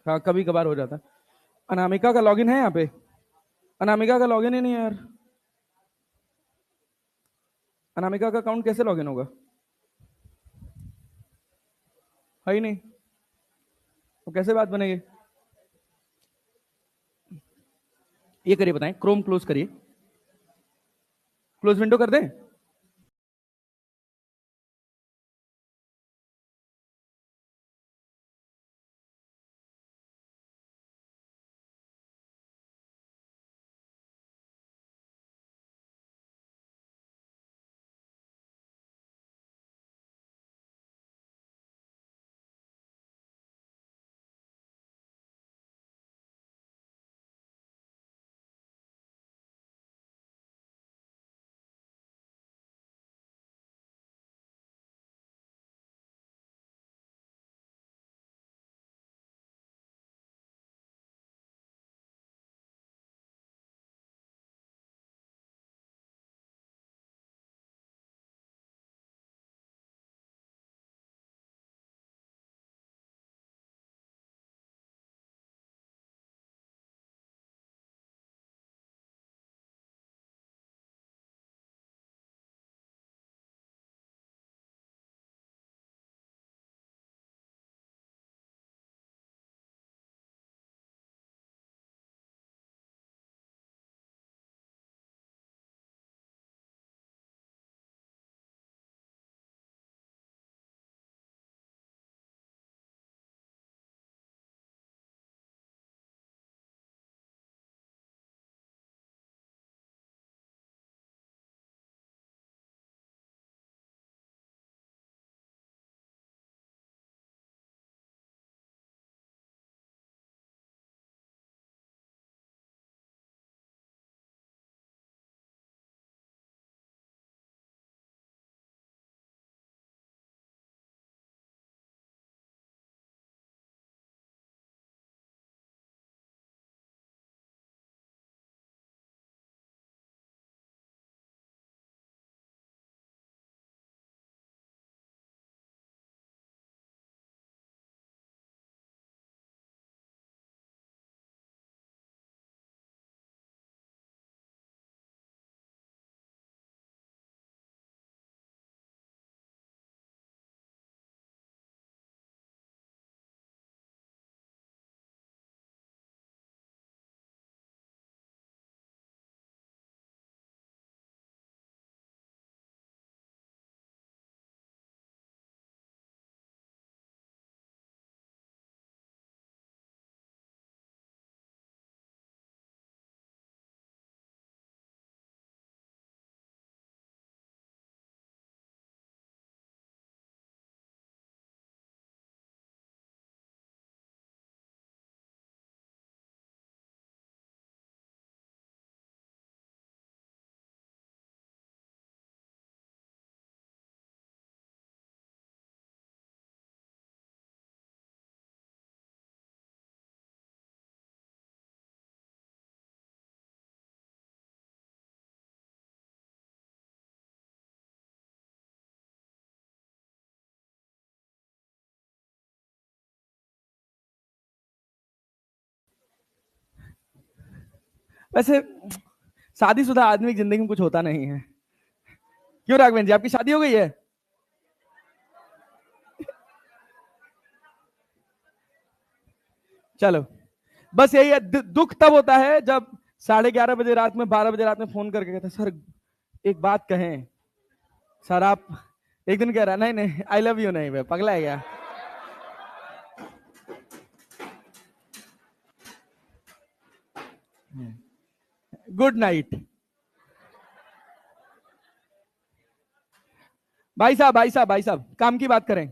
हाँ कभी कभार हो जाता है। अनामिका का लॉगिन है यहाँ पे? अनामिका का लॉगिन ही नहीं है यार। अनामिका का अकाउंट कैसे लॉगिन होगा? है ही नहीं। तो कैसे बात बनेगी? ये करिए, बताएं, क्रोम क्लोज करिए, क्लोज विंडो कर दें। वैसे शादीशुदा आदमी की जिंदगी में कुछ होता नहीं है। क्यों राघवेंद्र जी, आपकी शादी हो गई है? चलो, बस यही है, दुख तब होता है जब 11:30 बजे रात में, 12 बजे रात में फोन करके कहते हैं, सर एक बात कहें। सर आप, एक दिन कह रहा नहीं नहीं आई लव यू, नहीं भाई पगला है क्या? Good night. भाई साहब काम की बात करें।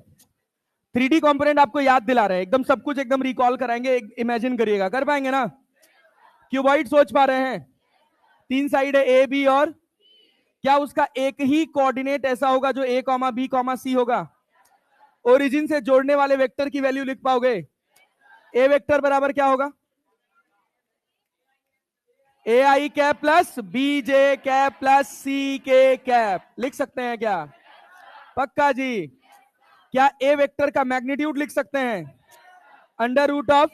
3D कंपोनेंट आपको याद दिला रहे हैं, एकदम सब कुछ एकदम रिकॉल कराएंगे, इमेजिन करिएगा, कर पाएंगे ना? क्यूबॉइड सोच पा रहे हैं? 3 साइड है ए बी, और क्या उसका एक ही कोऑर्डिनेट ऐसा होगा जो ए कॉमा बी कॉमा सी होगा? ओरिजिन से जोड़ने वाले वेक्टर की वैल्यू लिख पाओगे? ए वेक्टर बराबर क्या होगा? A I cap plus B J cap plus सी के कैप, लिख सकते हैं क्या? पक्का जी। क्या ए वेक्टर का मैग्नीट्यूड लिख सकते हैं? Under root of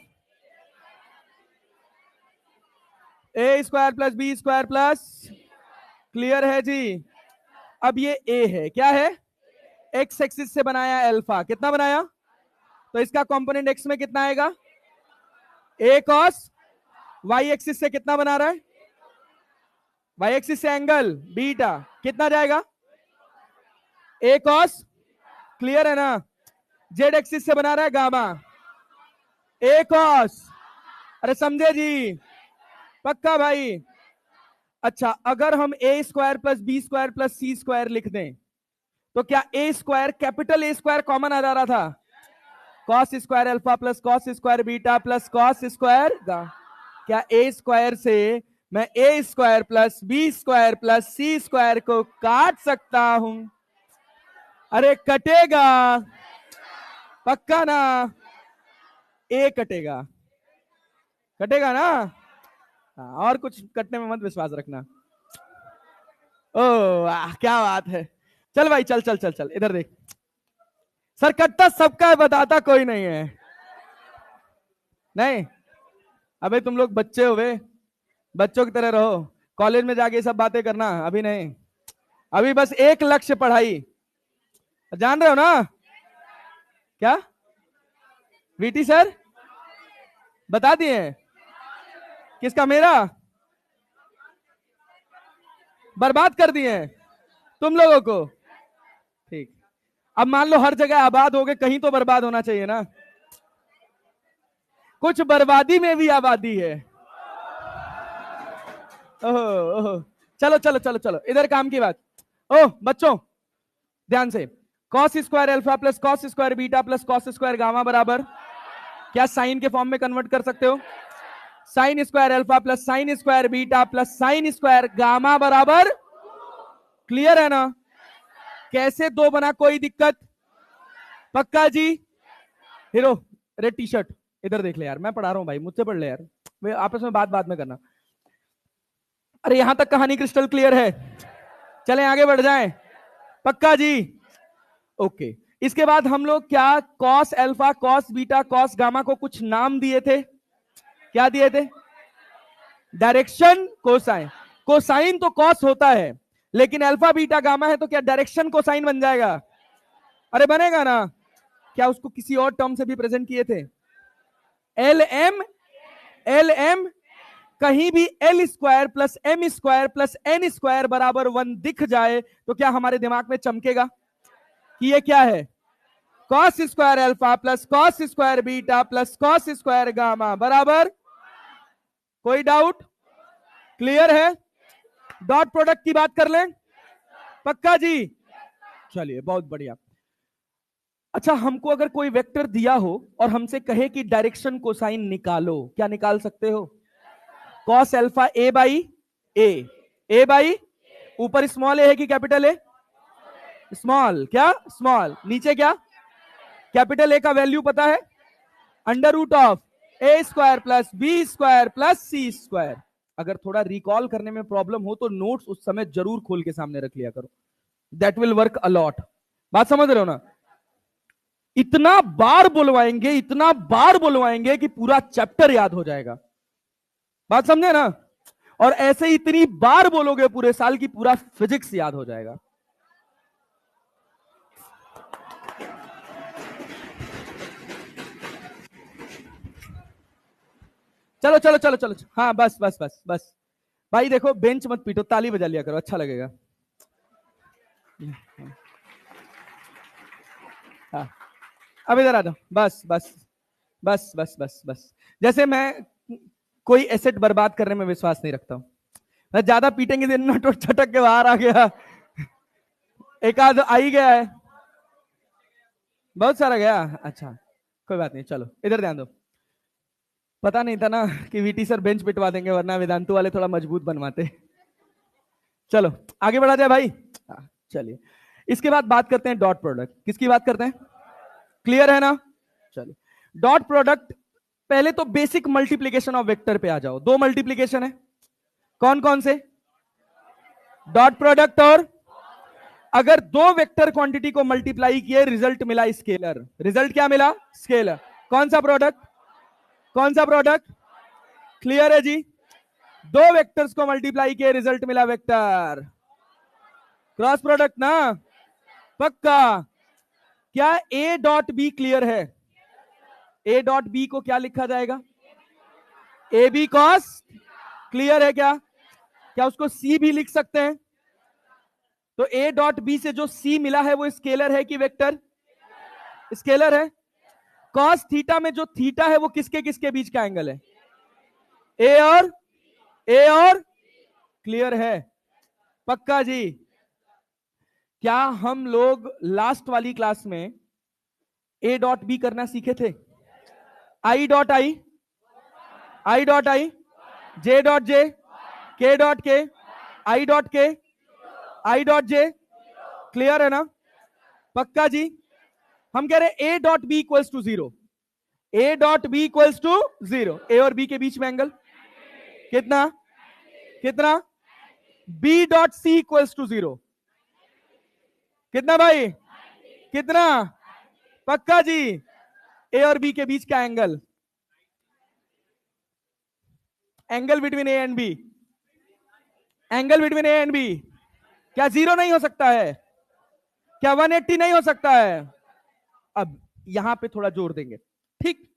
A square plus B square plus, clear है जी। अब ये ए है, क्या है, एक्स एक्सिस से बनाया अल्फा, कितना बनाया, तो इसका कंपोनेंट एक्स में कितना आएगा, ए कॉस, वाई एक्सिस से कितना बना रहा है, वाई एक्सिस से एंगल बीटा, कितना जाएगा, ए कॉस, क्लियर है ना। जेड एक्सिस से बना रहा है गामा, ए कॉस, अरे समझे जी, पक्का भाई। अच्छा, अगर हम a square plus B square plus C square लिख दें तो क्या a square, capital a square common आ जा रहा था, cos square alpha plus cos square beta plus cos square, क्या ए स्क्वायर से मैं a square plus B square plus C square को काट सकता हूं, अरे कटेगा, पक्का ना, ए कटेगा, कटेगा ना। और कुछ कटने में मत विश्वास रखना। ओ क्या बात है, चल भाई चल चल चल चल, इधर देख, सर कटता सबका है, बताता कोई नहीं है, नहीं, अबे तुम लोग बच्चे हो, वे बच्चों की तरह रहो, कॉलेज में जाके सब बातें करना अभी नहीं, अभी बस एक लक्ष्य पढ़ाई, जान रहे हो ना, क्या वीटी सर बता दिए, किसका, मेरा, बर्बाद कर दिए तुम लोगों को, ठीक। अब मान लो हर जगह आबाद हो गए, कहीं तो बर्बाद होना चाहिए ना, कुछ बर्बादी में भी आबादी है। ओहो ओहो, चलो चलो चलो चलो, इधर काम की बात। ओह बच्चों ध्यान से, cos square alpha plus cos square beta plus cos square gamma बराबर, क्या साइन के फॉर्म में कन्वर्ट कर सकते हो, sine square alpha plus sine square beta plus sine square gamma बराबर, क्लियर है ना। कैसे दो बना, कोई दिक्कत, पक्का जी। हीरो रेड टी शर्ट, इधर देख ले यार, मैं पढ़ा रहा हूं भाई, मुझसे पढ़ ले यार, वे आपस में बात बात में करना। अरे यहां तक कहानी क्रिस्टल क्लियर है, चलें आगे बढ़ जाएं, पक्का जी, ओके। इसके बाद हम लोग क्या, cos alpha cos beta cos gamma को कुछ नाम दिए थे, क्या दिए थे, डायरेक्शन कोसाइन, कोसाइन तो कॉस होता है, लेकिन अल्फा बीटा गामा है तो क्या डायरेक्शन कोसाइन बन जाएगा, अरे बनेगा ना। क्या उसको किसी और टर्म से भी प्रेजेंट किए थे, एल एम, एल एम, कहीं भी L square plus M square plus N square बराबर 1 दिख जाए तो क्या हमारे दिमाग में चमकेगा कि ये क्या है, cos square alpha plus cos square beta plus cos square gamma बराबर, कोई डाउट, क्लियर है। डॉट प्रोडक्ट की बात कर लें, पक्का जी, चलिए बहुत बढ़िया। अच्छा, हमको अगर कोई वेक्टर दिया हो और हमसे कहे कि डायरेक्शन कोसाइन निकालो, क्या निकाल सकते हो, cos alpha A by A, A by ऊपर स्मॉल ए है कि कैपिटल ए, स्मॉल, क्या स्मॉल, नीचे क्या, कैपिटल ए का वैल्यू पता है, under root of A square plus B square plus C square. अगर थोड़ा रिकॉल करने में प्रॉब्लम हो तो नोट्स उस समय जरूर खोल के सामने रख लिया करो, दैट विल वर्क अलॉट, बात समझ रहे हो ना। इतना बार बुलवाएंगे, इतना बार बुलवाएंगे कि पूरा चैप्टर याद हो जाएगा, बात समझे ना। और ऐसे इतनी बार बोलोगे पूरे साल की पूरा फिजिक्स याद हो जाएगा। चलो चलो चलो चलो, हाँ बस बस बस बस भाई, देखो बेंच मत पीटो, ताली बजा लिया करो, अच्छा लगेगा। हाँ अब इधर आ जाओ, बस बस बस बस बस बस। जैसे मैं कोई एसेट बर्बाद करने में विश्वास नहीं रखता हूं, मैं ज्यादा पीटेंगे दिन नट छटक के बाहर आ गया, एक आध आ ही गया है, बहुत सारा गया, अच्छा कोई बात नहीं, चलो इधर ध्यान दो। पता नहीं था ना कि वीटी सर बेंच पिटवा देंगे, वरना वेदांतु वाले थोड़ा मजबूत बनवाते। चलो आगे बढ़ा जाए भाई, चलिए इसके बाद बात करते हैं डॉट प्रोडक्ट, किसकी बात करते हैं, क्लियर है ना। चलिए डॉट प्रोडक्ट, पहले तो बेसिक मल्टीप्लीकेशन ऑफ वेक्टर पे आ जाओ। दो मल्टीप्लीकेशन है, कौन कौन से, डॉट प्रोडक्ट और, अगर दो वेक्टर क्वांटिटी को मल्टीप्लाई किए रिजल्ट मिला स्केलर, रिजल्ट क्या मिला, स्केलर, कौन सा प्रोडक्ट, कौन सा प्रोडक्ट, क्लियर है जी। दो वेक्टर्स को मल्टीप्लाई किए, रिजल्ट मिला वेक्टर। क्रॉस प्रोडक्ट ना, पक्का। क्या ए डॉट बी क्लियर है? ए डॉट बी को क्या लिखा जाएगा? ए बी कॉस। क्लियर है क्या? क्या उसको सी भी लिख सकते हैं? तो ए डॉट बी से जो सी मिला है वो स्केलर है कि वेक्टर? स्केलर है। कॉस थीटा में जो थीटा है वो किसके किसके बीच का एंगल है? ए और क्लियर है, पक्का जी। क्या हम लोग लास्ट वाली क्लास में ए डॉट बी करना सीखे थे? I dot I, I dot I, J dot J, के डॉट के, आई डॉट के, आई डॉट जे। क्लियर है ना, पक्का जी। हम कह रहे a dot B equals to zero, A dot B equals to zero. A और बी के बीच में एंगल कितना? कितना? B dot C equals to zero. कितना भाई? कितना? पक्का जी। ए और बी के बीच का angle, angle between A and B, angle between A and B क्या जीरो नहीं हो सकता है? क्या 180 नहीं हो सकता है? अब यहां पे थोड़ा जोर देंगे, ठीक?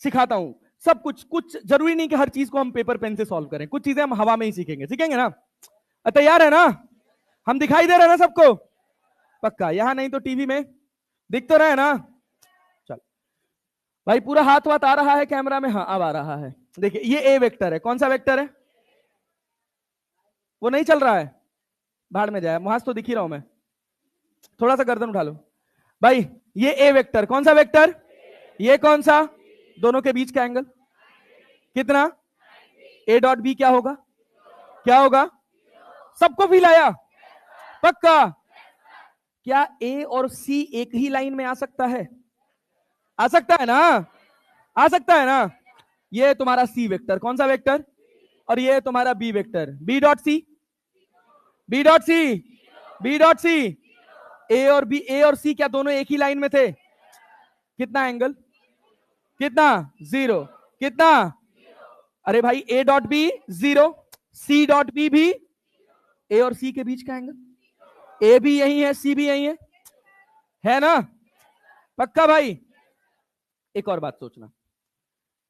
सिखाता हूं सब कुछ। कुछ जरूरी नहीं कि हर चीज को हम पेपर पेन से सॉल्व करें, कुछ चीजें हम हवा में ही सीखेंगे। सीखेंगे ना? तैयार है ना? हम दिखाई दे रहे हैं ना सबको? पक्का। यहां नहीं तो टीवी में दिख तो रहे ना? चल भाई, पूरा हाथ वाथ आ रहा है कैमरा में? हाँ, अब आ रहा है। देखिए, ये ए वेक्टर है। कौन सा वेक्टर है? वो नहीं चल रहा है, भाड़ में जाए, वहां तो दिख ही रहा हूं मैं। थोड़ा सा गर्दन उठा लो भाई। ये ए वेक्टर, कौन सा वेक्टर? ये कौन सा? दोनों के बीच का एंगल कितना? ए डॉट बी क्या होगा? क्या होगा? सबको फील आया? पक्का। क्या ए और सी एक ही लाइन में आ सकता है? आ सकता है ना? आ सकता है ना? ये तुम्हारा सी वेक्टर, कौन सा वेक्टर? और ये तुम्हारा b vector, b dot C, B dot C, B dot c. A और बी, ए और सी क्या दोनों एक ही लाइन में थे? कितना एंगल? कितना? जीरो। कितना? अरे भाई, A dot B zero, C dot B भी, ए और सी के बीच का एंगल, ए भी यही है, सी भी यही है ना? पक्का भाई। एक और बात सोचना,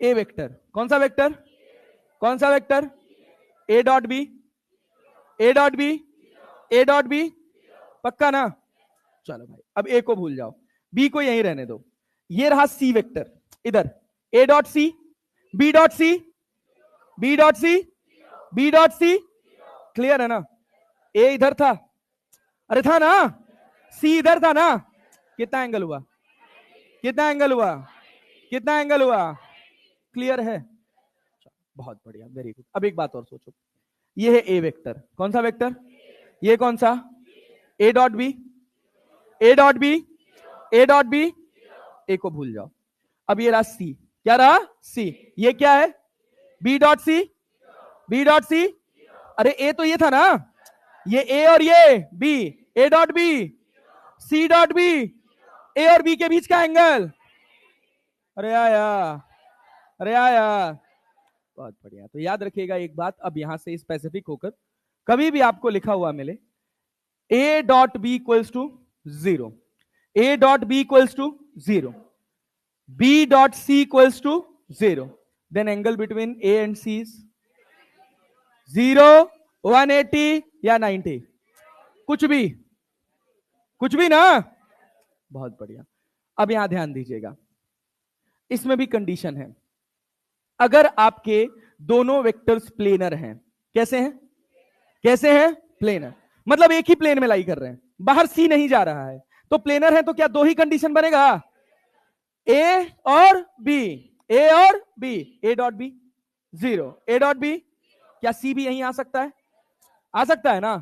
ए वेक्टर, कौन सा वेक्टर? कौन सा vector? A dot B, A dot B, A dot B, पक्का ना? चलो भाई, अब ए को भूल जाओ, बी को यहीं रहने दो। ये रहा सी वेक्टर, इधर A dot C, B dot C, B dot C, B dot C. Clear है ना? ए इधर था, अरे था ना? सी इधर था ना? कितना एंगल हुआ? कितना एंगल हुआ? कितना एंगल हुआ? क्लियर है? बहुत बढ़िया, वेरी गुड। अब एक बात और सोचो, ये है ए वेक्टर, कौन सा वेक्टर? ये कौन सा? A dot B, A dot B, A dot B. A को भूल जाओ। अब ये रहा सी, क्या रहा? सी। ये क्या है? बी डॉट सी, बी डॉट सी। अरे ए तो ये था ना? ये ए और ये बी, ए dot b, c dot B. ए और बी के बीच का एंगल, अरे आया, अरे आया। बहुत बढ़िया। तो याद रखिएगा एक बात, अब यहां से स्पेसिफिक होकर कभी भी आपको लिखा हुआ मिले A dot B equals to zero, A dot B equals to zero, B dot C equals to zero, then angle between A and C is zero, 180 या 90, कुछ भी, कुछ भी ना? बहुत बढ़िया। अब यहां ध्यान दीजिएगा, इसमें भी कंडीशन है। अगर आपके दोनों वेक्टर्स प्लेनर हैं, कैसे हैं? कैसे हैं? प्लेनर, मतलब एक ही प्लेन में लाई कर रहे हैं, बाहर सी नहीं जा रहा है, तो प्लेनर है। तो क्या दो ही कंडीशन बनेगा? ए और बी, ए और बी, ए डॉट बी जीरो, ए डॉट बी। क्या सी भी यहीं आ सकता है? आ सकता है ना?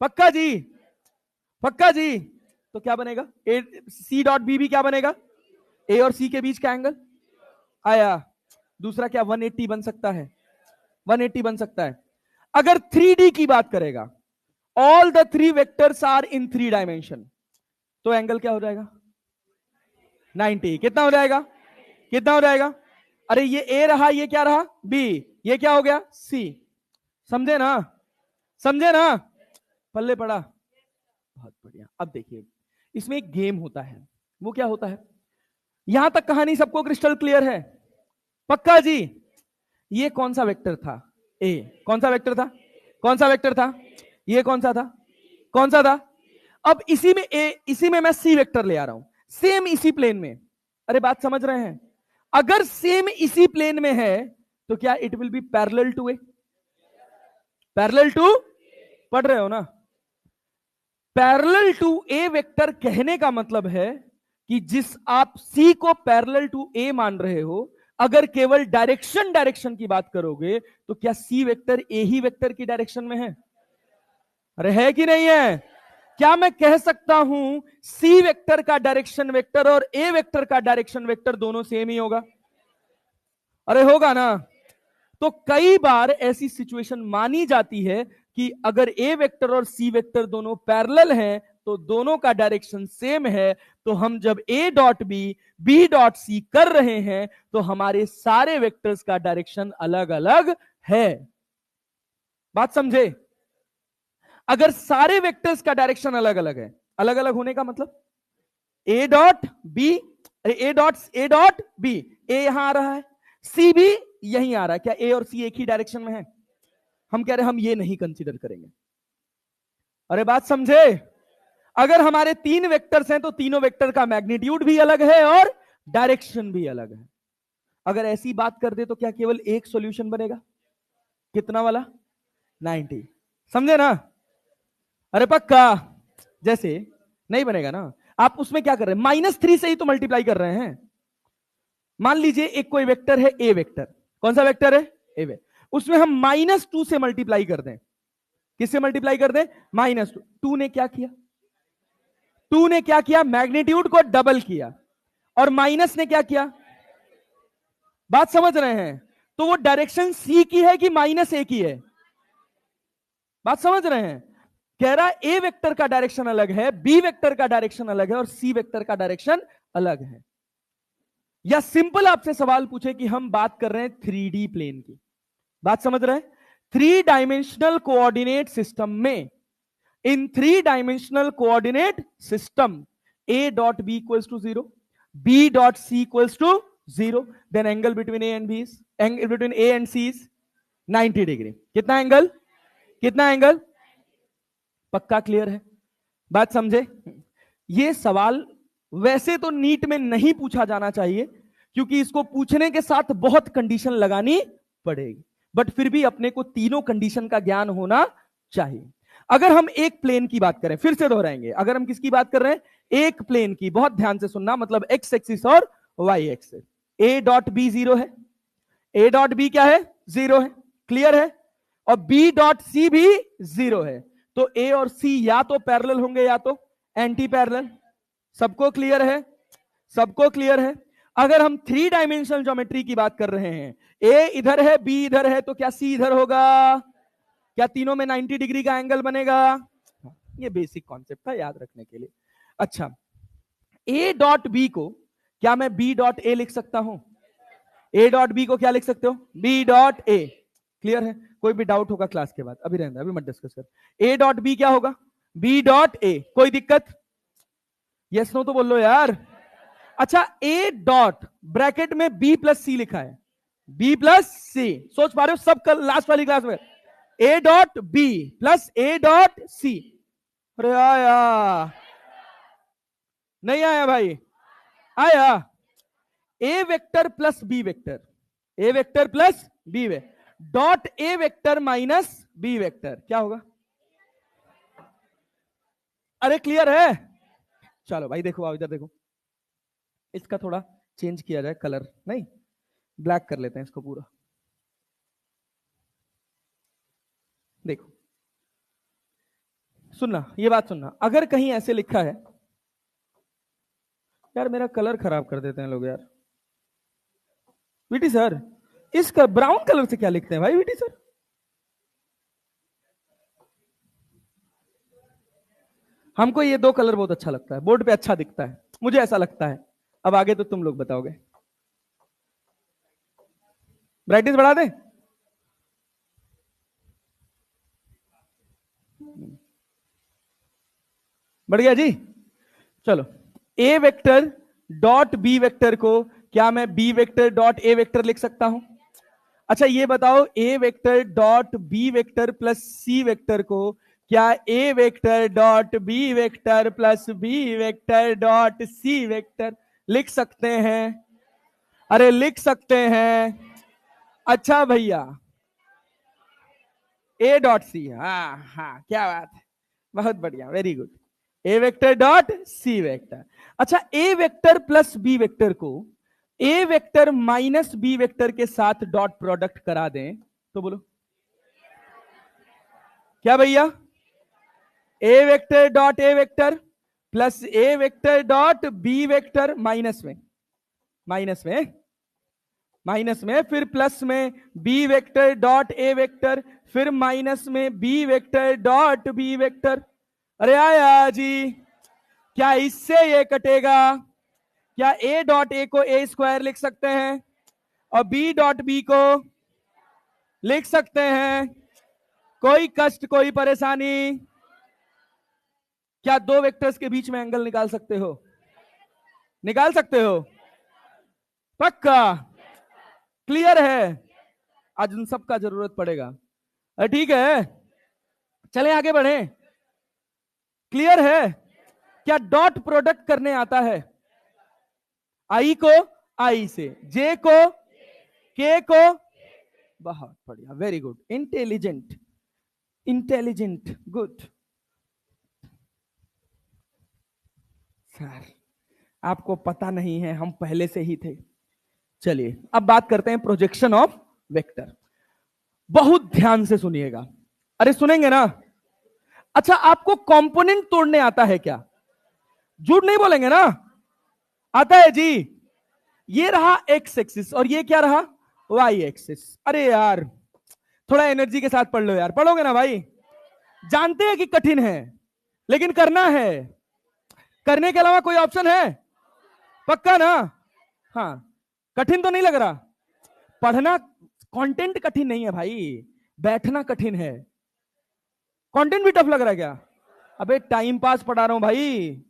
पक्का जी, पक्का जी। तो क्या बनेगा? ए सी डॉट बी भी क्या बनेगा? ए और सी के बीच का एंगल आया। दूसरा क्या 180 बन सकता है? 180 बन सकता है। अगर 3D की बात करेगा, all the three vectors are in 3 dimension, तो एंगल क्या हो जाएगा? 90। कितना हो जाएगा? कितना हो जाएगा? अरे ये ए रहा, ये क्या रहा? बी, ये क्या हो गया? सी। समझे ना? समझे ना? पल्ले पड़ा? बहुत बढ़िया। अब देखिए, इसमें एक गेम होता है। वो क्या होता है? यहां तक कहानी सबको क्रिस्टल क्लियर है? पक्का जी? ये कौन सा वेक्टर था? ए। कौन सा वेक्टर था? कौन सा वेक्टर था? ये कौन सा था? कौन सा था? अब इसी में ए, इसी में मैं सी वेक्टर ले आ रहा हूं, सेम इसी प्लेन में। अरे बात समझ रहे हैं? अगर सेम इसी प्लेन में है तो क्या it will be parallel to A? Parallel to, पढ़ रहे हो ना? पैरेलल टू ए वेक्टर कहने का मतलब है कि जिस आप सी को पैरेलल टू ए मान रहे हो, अगर केवल डायरेक्शन की बात करोगे तो क्या C vector A he vector की डायरेक्शन में है? अरे है कि नहीं है? क्या मैं कह सकता हूं सी वेक्टर का डायरेक्शन वेक्टर और ए वेक्टर का डायरेक्शन वेक्टर दोनों सेम ही होगा? अरे होगा ना? तो कई बार ऐसी सिचुएशन मानी जाती है कि अगर ए वेक्टर और सी वेक्टर दोनों पैरेलल हैं तो दोनों का डायरेक्शन सेम है, तो हम जब A dot B dot C कर रहे हैं तो हमारे सारे वेक्टर्स का डायरेक्शन अलग अलग है। बात समझे? अगर सारे वेक्टर्स का डायरेक्शन अलग अलग है, अलग अलग होने का मतलब A dot B, A dot B, A यहां आ रहा है, सी भी यहीं आ रहा है, क्या ए और सी एक ही डायरेक्शन में है? हम कह रहे हैं हम ये नहीं कंसीडर करेंगे। अरे बात समझे? अगर हमारे तीन वेक्टर्स हैं तो तीनों वेक्टर का मैग्नीट्यूड भी अलग है और डायरेक्शन भी अलग है। अगर ऐसी बात कर दे तो क्या केवल एक सॉल्यूशन बनेगा? कितना वाला? 90। समझे ना? अरे पक्का? जैसे नहीं बनेगा ना। आप उसमें क्या कर रहे हैं? -3 से ही तो मल्टीप्लाई कर रहे हैं। मान लीजिए एक कोई वेक्टर है ए वेक्टर। कौन सा वेक्टर है? A vector. उसमें हम -2 से मल्टीप्लाई कर दें। किससे मल्टीप्लाई कर दें? -2। 2 ने क्या किया? 2 ने क्या किया? मैग्नीट्यूड को डबल किया। और माइनस ने क्या किया? बात समझ रहे हैं? तो वो डायरेक्शन सी की है कि -a की है? बात समझ रहे हैं? कह रहा ए वेक्टर का डायरेक्शन अलग है, बी वेक्टर का डायरेक्शन अलग है और सी वेक्टर का डायरेक्शन अलग है। या सिंपल आपसे सवाल पूछे कि हम बात कर रहे हैं 3D प्लेन की, बात समझ रहे हैं? 3 डायमेंशनल कोऑर्डिनेट सिस्टम में, in 3 dimensional coordinate system, a dot B equals to 0, b dot c equals to 0, then angle between a and c is 90 degree. कितना एंगल? कितना एंगल? पक्का क्लियर है? बात समझे? ये सवाल वैसे तो नीट में नहीं पूछा जाना चाहिए क्योंकि इसको पूछने के साथ बहुत कंडीशन लगानी पड़ेगी, बट फिर भी अपने को तीनों कंडीशन का ज्ञान होना चाहिए। अगर हम एक प्लेन की बात करें, फिर से दोहराएंगे, अगर हम किसकी बात कर रहे हैं? एक प्लेन की। बहुत ध्यान से सुनना, मतलब एक्स एक्सिस और Y axis. A dot B 0 है, ए डॉट बी क्या है? 0 है, क्लियर है? और बी डॉट सी भी 0 है। तो ए और सी या तो पैरेलल होंगे या तो एंटी पैरेलल। सबको क्लियर है? सबको क्लियर है? अगर हम 3 डायमेंशनल ज्योमेट्री की बात कर रहे हैं, ए इधर है, बी इधर है, तो क्या सी इधर होगा? क्या तीनों में 90 डिग्री का एंगल बनेगा? ये बेसिक कॉन्सेप्ट था याद रखने के लिए। अच्छा, ए डॉट बी को क्या मैं बी डॉट ए लिख सकता हूं? ए डॉट बी को क्या लिख सकते हो? बी डॉट ए। क्लियर है? कोई भी डाउट होगा क्लास के बाद, अभी रहने, अभी मत डिस्कस कर। ए डॉट बी क्या होगा? B dot A. कोई दिक्कत? यस नो तो बोल लो यार। अच्छा, ए डॉट ब्रैकेट में बी प्लस सी लिखा है, बी प्लस सी, सोच पा रहे हो? सब कल लास्ट वाली क्लास में A dot B plus A dot C. अरे आया नहीं आया भाई? आया। A vector plus B vector, A vector plus B vector dot A vector minus B vector क्या होगा? अरे क्लियर है? चलो भाई देखो, आओ इधर देखो, इसका थोड़ा चेंज किया जाए कलर, नहीं ब्लैक कर लेते हैं इसको पूरा। देखो सुनना, ये बात सुनना, अगर कहीं ऐसे लिखा है, यार मेरा कलर खराब कर देते हैं लोग यार। वीटी सर, इसका ब्राउन कलर से क्या लिखते हैं भाई वीटी सर? हमको ये 2 कलर बहुत अच्छा लगता है, बोर्ड पे अच्छा दिखता है, मुझे ऐसा लगता है। अब आगे तो तुम लोग बताओगे। ब्राइटनेस बढ़ा दें? बढ़ गया जी। चलो, A vector dot B vector को क्या मैं B vector dot A vector लिख सकता हूं? अच्छा ये बताओ, A vector dot B vector plus C vector को क्या A vector dot B vector plus B vector dot C vector लिख सकते हैं? अरे लिख सकते हैं। अच्छा भैया, ए डॉट सी, हाँ हाँ, क्या बात है, बहुत बढ़िया, वेरी गुड। ए वेक्टर डॉट सी वेक्टर। अच्छा, ए वेक्टर प्लस बी वेक्टर को ए वेक्टर माइनस बी वेक्टर के साथ डॉट प्रोडक्ट करा दें तो बोलो क्या भैया? A vector dot A vector plus A vector dot B vector minus में, माइनस में, माइनस में, फिर प्लस में B vector dot A vector, फिर माइनस में B vector dot B vector. अरे आया जी, क्या इससे ये कटेगा? क्या ए डॉट ए को ए स्क्वायर लिख सकते हैं और बी डॉट बी को लिख सकते हैं? कोई कष्ट, कोई परेशानी? क्या दो वेक्टर्स के बीच में एंगल निकाल सकते हो? निकाल सकते हो? पक्का? क्लियर है? आज उन सब का जरूरत पड़ेगा। ठीक है, चलें आगे बढ़ें। क्लियर है? क्या डॉट प्रोडक्ट करने आता है? आई को आई से, जे को के को, बहुत बढ़िया, very good, intelligent, intelligent, good. Sir आपको पता नहीं है, हम पहले से ही थे। चलिए अब बात करते हैं प्रोजेक्शन ऑफ वेक्टर। बहुत ध्यान से सुनिएगा। अरे सुनेंगे ना? अच्छा, आपको कंपोनेंट तोड़ने आता है क्या? झूठ नहीं बोलेंगे ना? आता है जी। ये रहा एक्स एक्सिस और ये क्या रहा? Y axis. अरे यार थोड़ा एनर्जी के साथ पढ़ लो यार, पढ़ोगे ना भाई? जानते हैं कि कठिन है, लेकिन करना है। करने के अलावा कोई ऑप्शन है? पक्का ना? हाँ, कठिन तो नहीं लग रहा? पढ़ना, कंटेंट कठिन नहीं है भाई, बैठना कठिन है। कंटेंट भी टफ लग रहा है क्या? अबे टाइम पास पढ़ा रहा हूं भाई।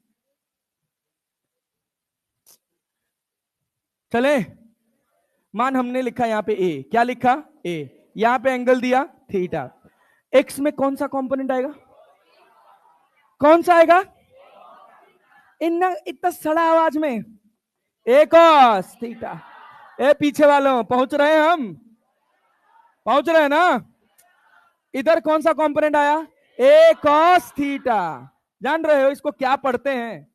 चले, मान हमने लिखा यहां पे ए, क्या लिखा? ए, यहां पे एंगल दिया थीटा। एक्स में कौन सा कंपोनेंट आएगा? कौन सा आएगा? इतना सड़ा आवाज में, ए कॉस थीटा। ए पीछे वालों, पहुंच रहे हैं हम? पहुंच रहे हैं ना? इधर कौन सा कंपोनेंट आया? ए कॉस थीटा। जान रहे हो इसको क्या पढ़ते हैं?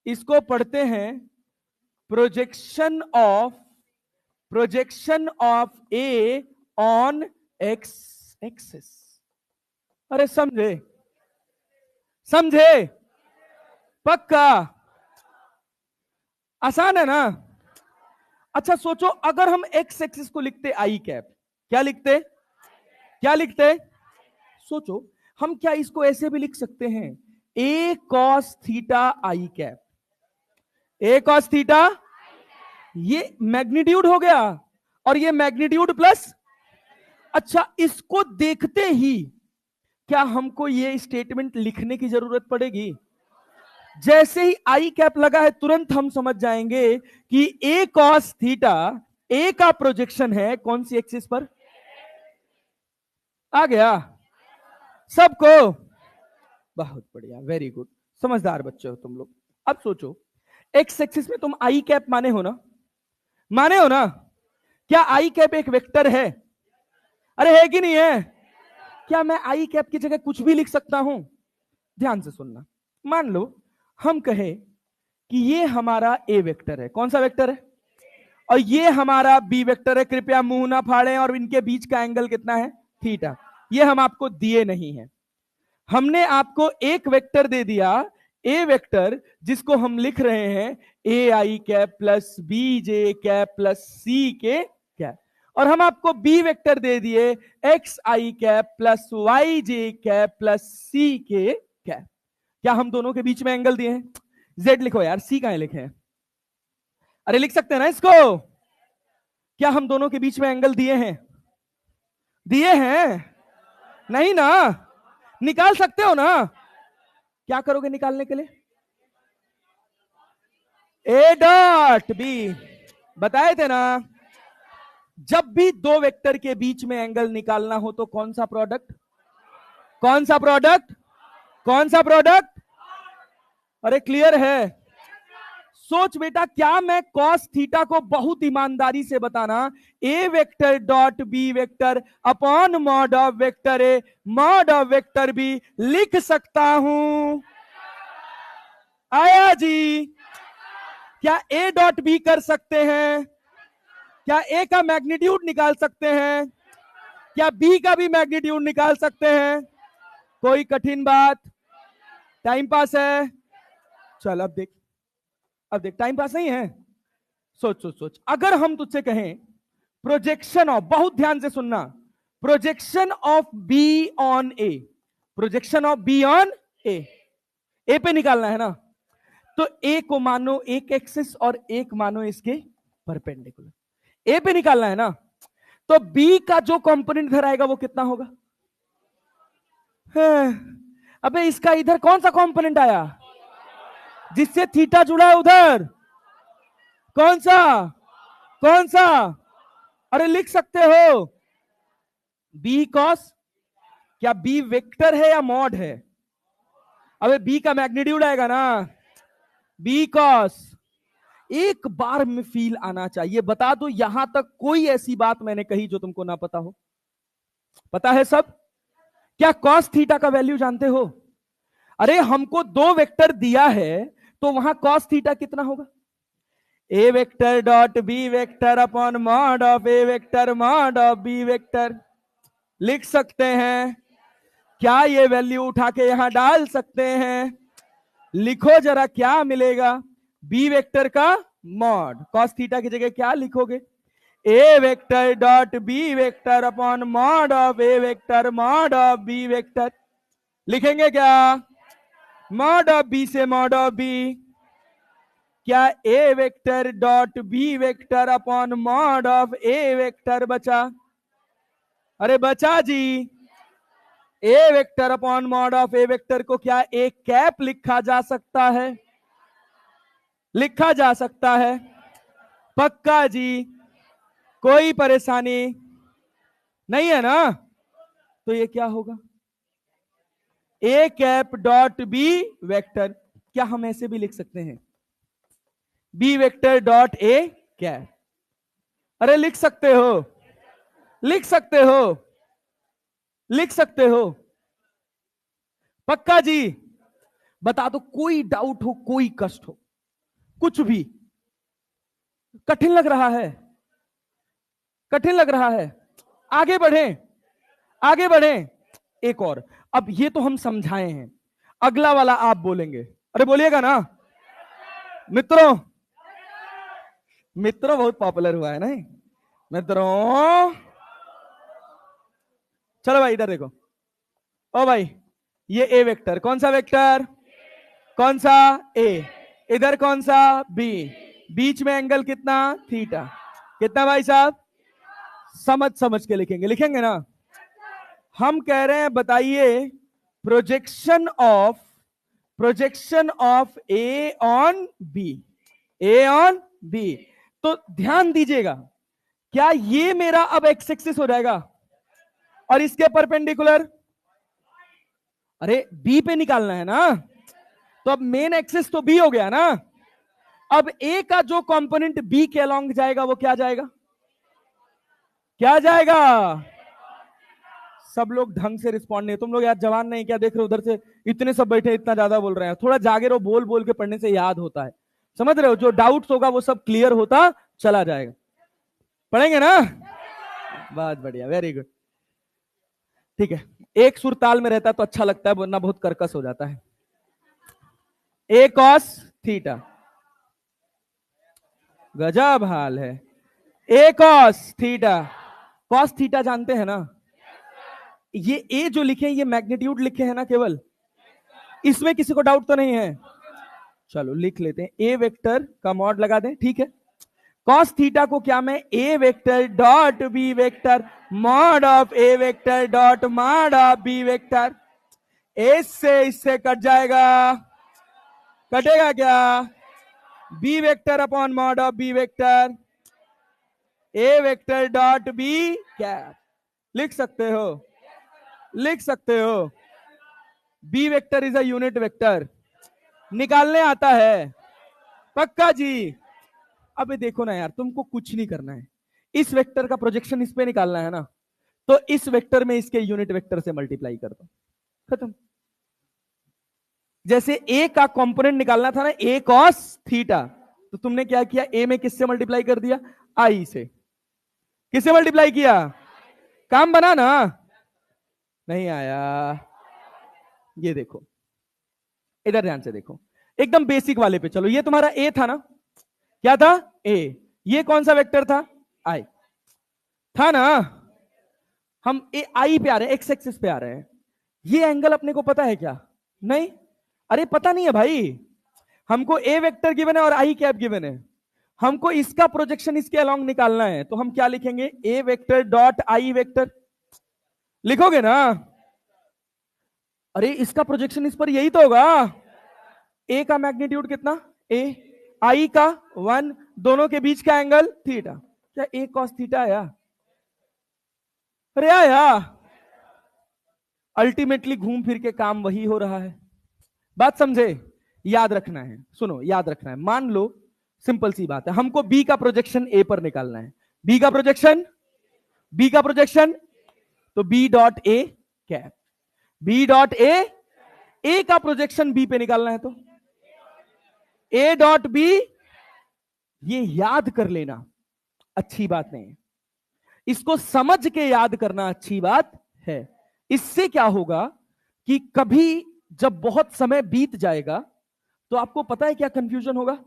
इसको पढ़ते हैं projection of A on x axis. अरे समझे? समझे? पक्का? आसान है ना? अच्छा सोचो, अगर हम एक्स एक्सिस को लिखते आई कैप, क्या लिखते? क्या लिखते? सोचो, हम क्या इसको ऐसे भी लिख सकते हैं? ए कॉस थीटा आई कैप। ए कॉस थीटा, ये मैग्नीट्यूड हो गया और ये मैग्नीट्यूड प्लस। अच्छा, इसको देखते ही क्या हमको ये स्टेटमेंट लिखने की जरूरत पड़ेगी? जैसे ही आई कैप लगा है तुरंत हम समझ जाएंगे कि ए कॉस थीटा ए का प्रोजेक्शन है कौन सी एक्सिस पर? आ गया सबको? बहुत बढ़िया, वेरी गुड, समझदार बच्चे हो तुम लोग। अब सोचो, एक्स एक्सिस में तुम आई कैप माने हो ना? माने हो ना? क्या आई कैप एक वेक्टर है? अरे है कि नहीं है? क्या मैं आई कैप की जगह कुछ भी लिख सकता हूं? ध्यान से सुनना। मान लो हम कहे कि ये हमारा ए वेक्टर है, कौन सा वेक्टर है? और ये हमारा बी वेक्टर है। कृपया मुंह ना फाड़ें, और इनके बीच का एंगल कितना है? थीटा। ये हम आपको दिए नहीं है, हमने आपको एक वेक्टर दे दिया, ए वेक्टर, जिसको हम लिख रहे हैं A I cap plus B J cap plus सी के कैप, और हम आपको बी वेक्टर दे दिए X I cap plus Y J cap plus सी के कैप। क्या हम दोनों के बीच में एंगल दिए हैं? जेड लिखो यार, सी कहां लिखे हैं? अरे लिख सकते हैं ना इसको? क्या हम दोनों के बीच में एंगल दिए हैं? दिए हैं? नहीं ना? निकाल सकते हो ना? क्या करोगे निकालने के लिए? A dot B. बताए थे ना, जब भी दो वेक्टर के बीच में एंगल निकालना हो तो कौन सा प्रोडक्ट, कौन सा प्रोडक्ट, कौन सा प्रोडक्ट? अरे क्लियर है? सोच बेटा, क्या मैं कॉस थीटा को बहुत ईमानदारी से बताना, A vector dot B vector upon mod of vector A mod of vector B लिख सकता हूं? आया जी? क्या ए डॉट बी कर सकते हैं? क्या ए का मैग्नीट्यूड निकाल सकते हैं? क्या बी का भी मैग्नीट्यूड निकाल सकते हैं? कोई कठिन बात? टाइम पास है? चल अब देख, अब देख, टाइम पास नहीं है। सोच सोच सोच, अगर हम तुझसे कहें प्रोजेक्शन ऑफ, बहुत ध्यान से सुनना, projection of B on A, projection of B on A, A पे निकालना है ना, तो ए को मानो एक एक्सिस और एक मानो इसके परपेंडिकुलर, ए पे निकालना है ना, तो बी का जो कंपोनेंट इधर आएगा वो कितना होगा? अबे इसका इधर कौन सा कंपोनेंट आया जिससे थीटा जुड़ा है? उधर कौन सा, कौन सा? अरे लिख सकते हो बी कॉस। क्या बी वेक्टर है या मॉड है? अबे बी का मैग्नीट्यूड आएगा ना, बी कॉस। एक बार में फील आना चाहिए। बता दो यहां तक कोई ऐसी बात मैंने कही जो तुमको ना पता हो? पता है सब? क्या कॉस थीटा का वैल्यू जानते हो? अरे हमको दो वेक्टर दिया है तो वहां कॉस थीटा कितना होगा? A vector dot B vector upon mod of A vector mod of B vector लिख सकते हैं। क्या ये वैल्यू उठा के यहां डाल सकते हैं? लिखो जरा क्या मिलेगा? बी वेक्टर का मॉड, कॉस थीटा की जगह क्या लिखोगे? A vector dot B vector upon mod of A vector mod of B vector लिखेंगे क्या? मॉड ऑफ बी से मॉड ऑफ बी। क्या A vector dot B vector upon mod of A vector बचा? अरे बचा जी। A vector upon mod of A vector को क्या ए कैप लिखा जा सकता है? लिखा जा सकता है? पक्का जी? कोई परेशानी नहीं है ना? तो ये क्या होगा? A cap dot B vector. क्या हम ऐसे भी लिख सकते हैं? B vector dot A cap. अरे लिख सकते हो, लिख सकते हो, लिख सकते हो। पक्का जी? बता दो, कोई डाउट हो, कोई कष्ट हो, कुछ भी कठिन लग रहा है, कठिन लग रहा है? आगे बढ़े, आगे बढ़े। एक और, अब ये तो हम समझाए हैं, अगला वाला आप बोलेंगे। अरे बोलिएगा ना मित्रों? मित्रों बहुत पॉपुलर हुआ है नहीं मित्रों? चलो भाई इधर देखो। ओ भाई, ये ए वेक्टर, कौन सा वेक्टर? कौन सा? ए। इधर कौन सा? बी। बीच में एंगल कितना? थीटा। कितना भाई साहब? समझ समझ के लिखेंगे, लिखेंगे ना? हम कह रहे हैं बताइए projection of A on B, A on B. तो ध्यान दीजिएगा, क्या ये मेरा अब एक्स एक्सिस हो जाएगा और इसके परपेंडिकुलर? अरे बी पे निकालना है ना, तो अब मेन एक्सिस तो बी हो गया ना। अब ए का जो कंपोनेंट बी के अलोंग जाएगा वो क्या जाएगा? क्या जाएगा? सब लोग ढंग से रिस्पॉन्ड नहीं, तुम लोग यार जवान नहीं क्या देख रहे हो उधर से? इतने सब बैठे, इतना ज्यादा बोल रहे हैं। थोड़ा जागे रहो, बोल बोल के पढ़ने से याद होता है, समझ रहे हो? जो डाउट्स होगा वो सब क्लियर होता चला जाएगा। पढ़ेंगे ना? बहुत बढ़िया, वेरी गुड। ठीक है, एक सुर ताल में रहता है तो अच्छा लगता है, वरना बहुत कर्कश हो जाता है। ए कॉस थीटा, गजब हाल है। ए कॉस थीटा, कॉस थीटा जानते हैं ना? ये ए जो लिखे हैं ये मैग्नीट्यूड लिखे हैं ना केवल, इसमें किसी को डाउट तो नहीं है? चलो लिख लेते हैं, ए वेक्टर का मॉड लगा दें, ठीक है। कॉस थीटा को क्या मैं A vector dot B vector mod of A vector dot mod of B vector, इससे कट जाएगा, कटेगा क्या? B vector upon mod of B vector, A vector dot B cap. लिख सकते हो, लिख सकते हो। B vector is a unit vector, निकालने आता है पक्का जी। अबे देखो ना यार, तुमको कुछ नहीं करना है, इस वेक्टर का प्रोजेक्शन इस पे निकालना है ना, तो इस वेक्टर में इसके यूनिट वेक्टर से मल्टीप्लाई कर दो, खत्म। जैसे ए का कंपोनेंट निकालना था ना, ए कॉस थीटा, तो तुमने क्या किया, ए में किससे मल्टीप्लाई कर दिया, आई से। किससे मल्टीप्लाई किया? काम बना ना? नहीं आया? ये देखो, इधर ध्यान से देखो, एकदम बेसिक वाले पे चलो। ये तुम्हारा ए था ना, क्या था? ए। ये कौन सा वेक्टर था? आई था ना। हम ए आई पे आ रहे हैं, एक्स एक्सिस पे आ रहे हैं। ये एंगल अपने को पता है क्या? नहीं। अरे पता नहीं है भाई, हमको ए वेक्टर गिवन है और आई कैप गिवन है, हमको इसका प्रोजेक्शन इसके अलोंग निकालना है, तो हम क्या लिखेंगे, ए वेक्टर डॉट आई वेक्टर। लिखोगे ना? अरे इसका प्रोजेक्शन इस पर यही तो होगा। ए का मैग्नीट्यूड कितना? ए। आई का 1, दोनों के बीच का एंगल थीटा। क्या ए कॉस थीटा आया? अरे आया। अल्टीमेटली घूम फिर के काम वही हो रहा है। बात समझे? याद रखना है, सुनो याद रखना है। मान लो सिंपल सी बात है, हमको बी का प्रोजेक्शन ए पर निकालना है। बी का प्रोजेक्शन, बी का प्रोजेक्शन, तो B dot A cap, B dot A का प्रोजेक्शन बी पे निकालना है, तो ए डॉट बी। ये याद कर लेना अच्छी बात नहीं है, इसको समझ के याद करना अच्छी बात है। इससे क्या होगा कि कभी जब बहुत समय बीत जाएगा तो आपको पता है क्या कंफ्यूजन होगा,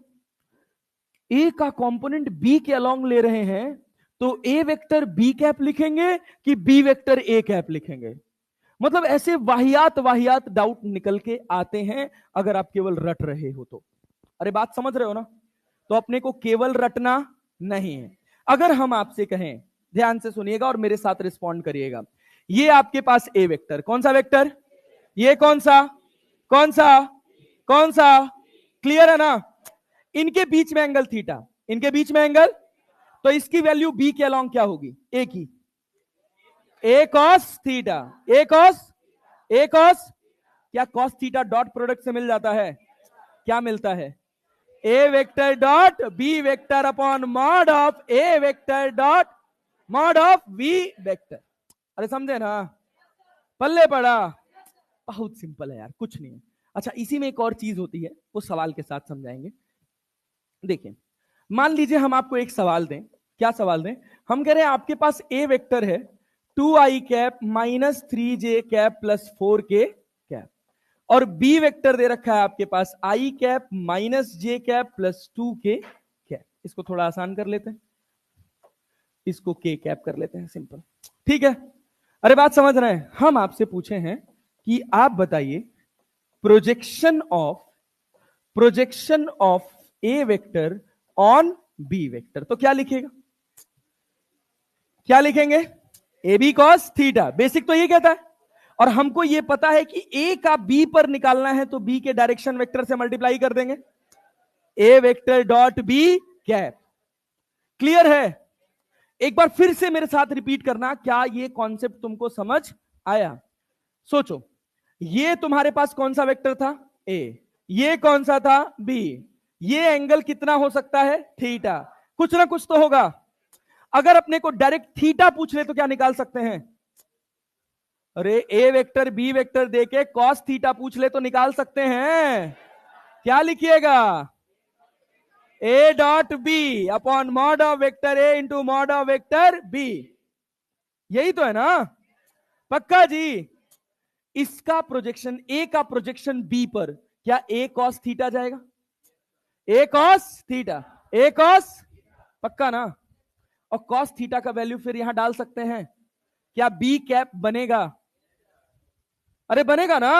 ए का कंपोनेंट बी के अलोंग ले रहे हैं, तो ए वेक्टर बी कैप लिखेंगे कि बी वेक्टर ए कैप लिखेंगे। मतलब ऐसे वाहियात वाहियात डाउट निकल के आते हैं अगर आप केवल रट रहे हो तो। अरे बात समझ रहे हो ना? तो अपने को केवल रटना नहीं है। अगर हम आपसे कहें, ध्यान से सुनिएगा और मेरे साथ रिस्पॉन्ड करिएगा, ये आपके पास ए वेक्टर, कौन सा वेक्टर? ये कौन सा, कौन सा, कौन सा? क्लियर है ना? इनके बीच में एंगल थीटा, इनके बीच में एंगल, तो इसकी वैल्यू बी के अलोंग क्या होगी? ए की, A cos theta, A cos, A cos. क्या कॉस थीटा डॉट प्रोडक्ट से मिल जाता है? क्या मिलता है? A vector dot B vector upon mod of A vector dot mod of V vector. अरे समझे ना? पल्ले पड़ा। बहुत सिंपल है यार, कुछ नहीं है। अच्छा, इसी में एक और चीज होती है, वो सवाल के साथ समझाएंगे। देखिए, मान लीजिए हम आपको एक सवाल दें। क्या सवाल दें? हम कह रहे हैं आपके पास ए वेक्टर है 2i cap minus 3j cap plus 4k cap, और बी वेक्टर दे रखा है आपके पास i cap minus j cap plus 2k cap. इसको थोड़ा आसान कर लेते हैं, इसको k कैप कर लेते हैं, सिंपल, ठीक है? अरे बात समझ रहे हैं? हम आपसे पूछे हैं कि आप बताइए projection of A vector on B vector, तो क्या लिखेगा? क्या लिखेंगे? A B cos theta. Basic तो ये कहता है, और हमको ये पता है कि ए का बी पर निकालना है, तो बी के डायरेक्शन वेक्टर से मल्टीप्लाई कर देंगे, A vector dot B cap. Clear है? एक बार फिर से मेरे साथ रिपीट करना, क्या ये कॉन्सेप्ट तुमको समझ आया? सोचो, ये तुम्हारे पास कौन सा वेक्टर था? ए। ये कौन सा था? बी। ये एंगल कितना हो सकता है? थीटा। कुछ ना कुछ तो होगा। अगर अपने को डायरेक्ट थीटा पूछ ले तो क्या निकाल सकते हैं? अरे ए वेक्टर बी वेक्टर देके कॉस थीटा पूछ ले तो निकाल सकते हैं। क्या लिखिएगा? A dot B upon mod of vector A into mod of vector B. यही तो है ना? पक्का जी? इसका प्रोजेक्शन, ए का प्रोजेक्शन बी पर, क्या ए कॉस थीटा जाएगा? ए कॉस थीटा, ए कॉस, पक्का ना? और कॉस थीटा का वैल्यू फिर यहां डाल सकते हैं, क्या बी कैप बनेगा? अरे बनेगा ना?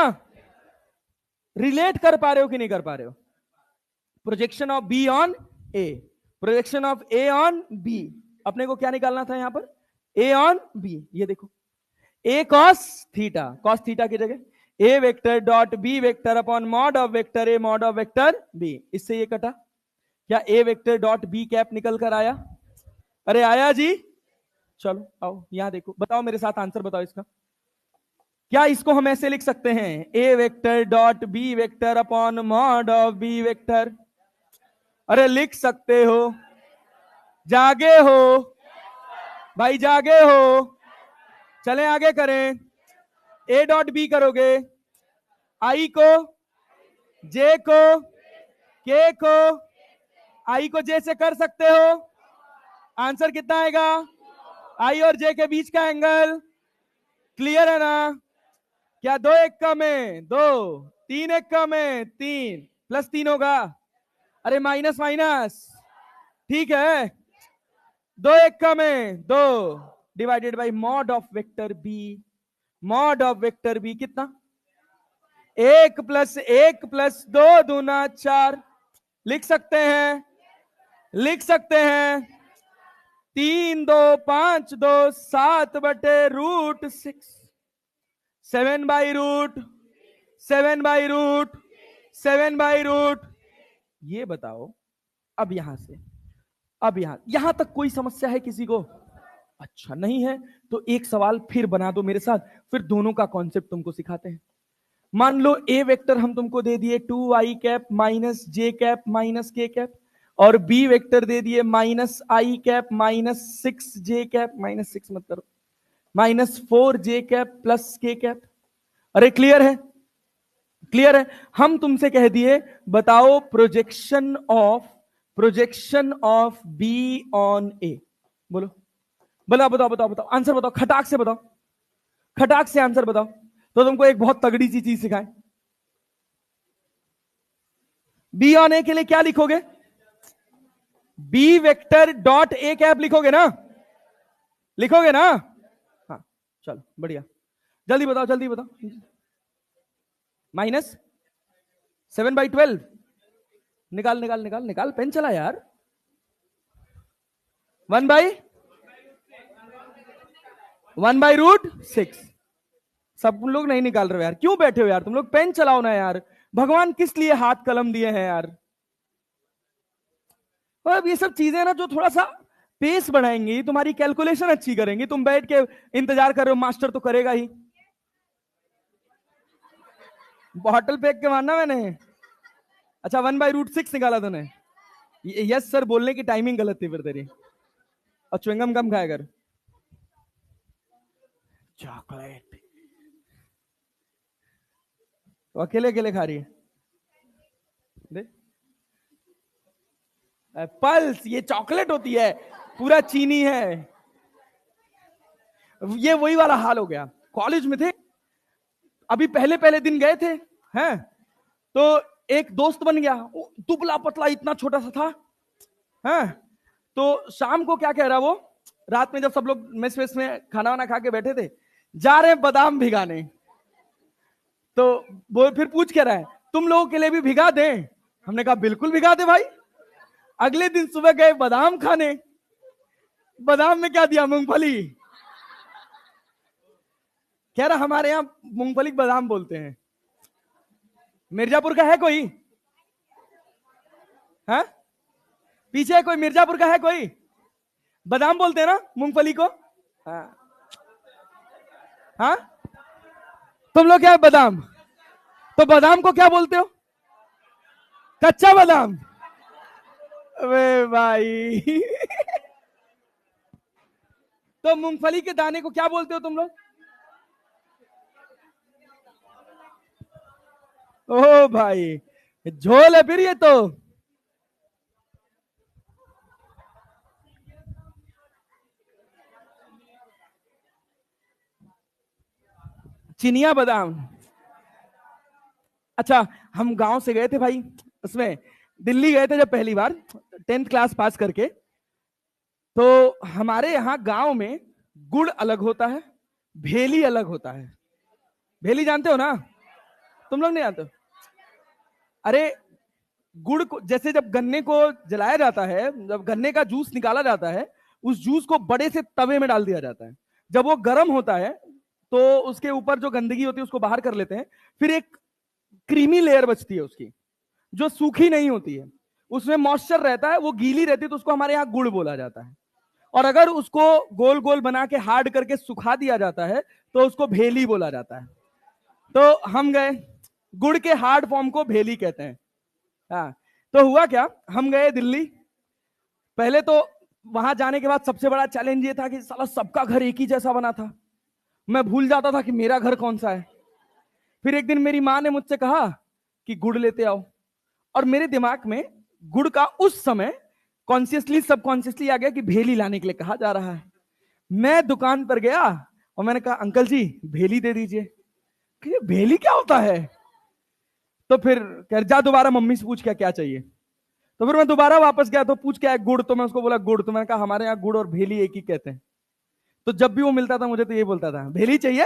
रिलेट कर पा रहे हो कि नहीं कर पा रहे हो? Projection of B on A, projection of A on B, अपने को क्या निकालना था यहां पर? A on B. ये देखो, A cos theta, cos theta की जगह A vector dot B vector upon mod of vector A mod of vector B. इससे ये कटा, क्या A vector dot B cap निकल कर आया? अरे आया जी। चलो आओ यहां देखो, बताओ मेरे साथ आंसर बताओ इसका। क्या इसको हम ऐसे लिख सकते हैं, A vector dot B vector upon mod of B vector? अरे लिख सकते हो, जागे हो भाई, जागे हो। चलें आगे करें, ए डॉट बी करोगे, आई को, जे को, के को, आई को जे से कर सकते हो। आंसर कितना आएगा? आई और जे के बीच का एंगल क्लियर है ना? क्या 2 1 में 2, 3 1 में 3, प्लस 3 होगा। अरे माइनस माइनस, ठीक है। 2 1 में 2 divided by mod of vector B. Mod of vector B कितना? 1 प्लस 1 प्लस 2 दूना 4। लिख सकते हैं, लिख सकते हैं। 3 2 5 2 7 बटे root 6, 7 by root 7 by root 7 by root. ये बताओ अब यहां से, अब यहां तक कोई समस्या है किसी को? अच्छा नहीं है तो एक सवाल फिर बना दो मेरे साथ, फिर दोनों का कॉन्सेप्ट तुमको सिखाते हैं। मान लो ए वेक्टर हम तुमको दे दिए 2i cap minus J cap minus के कैप, और बी वेक्टर दे दिए माइनस आई कैप माइनस 6 जे कैप, माइनस 6 मत करो, माइनस 4 जे कैप प्लस के कैप। अरे क्लियर है, क्लियर है। हम तुमसे कह दिए बताओ प्रोजेक्शन ऑफ बी ऑन ए। बोलो, बताओ बताओ बताओ बताओ, आंसर बताओ, खटाक से बताओ, खटाक से आंसर बताओ। तो तुमको एक बहुत तगड़ी सी चीज सिखाएं। बी ऑन ए के लिए क्या लिखोगे? B vector dot A cap लिखोगे ना, लिखोगे ना? हाँ चलो बढ़िया, जल्दी बताओ जल्दी बताओ। माइनस 7/12 निकाल निकाल निकाल निकाल, पेन चला यार। 1/√6। सब लोग नहीं निकाल रहे हो यार, क्यों बैठे हो यार तुम लोग? पेन चलाओ ना यार, भगवान किस लिए हाथ कलम दिए हैं यार? अब ये सब चीजें ना जो थोड़ा सा पेस बढ़ाएंगी, तुम्हारी कैलकुलेशन अच्छी करेंगी। तुम बैठ के इंतजार कर रहे हो, मास्टर तो करेगा ही। बॉटल फेंक के मारना मैंने? अच्छा 1/√6 निकाला तूने? यस सर बोलने की टाइमिंग गलत थी फिर तेरी। और च्युइंगम कम खाया कर, चॉकलेट तो अकेले अकेले खा रही है। दे पल्स, ये चॉकलेट होती है, पूरा चीनी है। ये वही वाला हाल हो गया। कॉलेज में थे अभी, पहले पहले दिन गए थे हैं, तो एक दोस्त बन गया, दुबला पतला इतना छोटा सा था हैं। तो शाम को क्या कह रहा वो, रात में जब सब लोग मेस वेस में खाना वाना खा के बैठे थे, जा रहे हैं बादाम भिगाने। तो वो फिर पूछ के रहा है तुम लोगों के लिए भी भिगा दें? हमने कहा बिल्कुल भिगा दे भाई। अगले दिन सुबह गए बादाम खाने, बादाम में क्या दिया? मूंगफली। कह रहा हमारे यहां मूंगफली बादाम बोलते हैं। मिर्जापुर का है कोई? हाँ पीछे है कोई? मिर्जापुर का है कोई? बादाम बोलते हैं ना मूंगफली को? हाँ हाँ, तुम लोग क्या है बादाम? तो बादाम को क्या बोलते हो? कच्चा बादाम। अबे भाई तो मूंगफली के दाने को क्या बोलते हो तुम लोग? ओ भाई झोल है फिर ये तो। चिनिया बादाम। अच्छा हम गांव से गए थे भाई, उसमें दिल्ली गए थे जब पहली बार 10th क्लास पास करके। तो हमारे यहाँ गांव में गुड़ अलग होता है, भेली अलग होता है। भेली जानते हो ना? तुम लोग नहीं जानते? अरे गुड़ को, जैसे जब गन्ने को जलाया जाता है, जब गन्ने का जूस निकाला जाता है, उस जूस को बड़े से तवे में डाल दिया जाता है। जब वो गर्म होता है तो उसके ऊपर जो गंदगी होती है उसको बाहर कर लेते हैं, फिर एक क्रीमी लेयर बचती है उसकी, जो सूखी नहीं होती है, उसमें मॉइस्चर रहता है, वो गीली रहती है, तो उसको हमारे यहाँ गुड़ बोला जाता है। और अगर उसको गोल गोल बना के हार्ड करके सुखा दिया जाता है तो उसको भेली बोला जाता है। तो हम गए, गुड़ के हार्ड फॉर्म को भेली कहते हैं। हाँ, तो हुआ क्या, हम गए दिल्ली। पहले तो वहां जाने के बाद सबसे बड़ा चैलेंज ये था कि साला सबका घर एक ही जैसा बना था, मैं भूल जाता था कि मेरा घर कौन सा है। फिर एक दिन मेरी माँ ने मुझसे कहा कि गुड़ लेते आओ, और मेरे दिमाग में गुड़ का उस समय कॉन्शियसली सबकॉन्शियसली आ गया कि भेली लाने के लिए कहा जा रहा है। मैं दुकान पर गया और मैंने कहा अंकल जी भेली दे दीजिए। भेली क्या होता है? तो फिर कह जा दोबारा मम्मी से पूछ क्या चाहिए। तो फिर मैं दोबारा वापस गया तो पूछ क्या है, गुड़। तो मैं उसको बोला गुड़। तो मैंने कहा हमारे यहाँ गुड़ और भेली एक ही कहते हैं। तो जब भी वो मिलता था मुझे तो ये बोलता था भेली चाहिए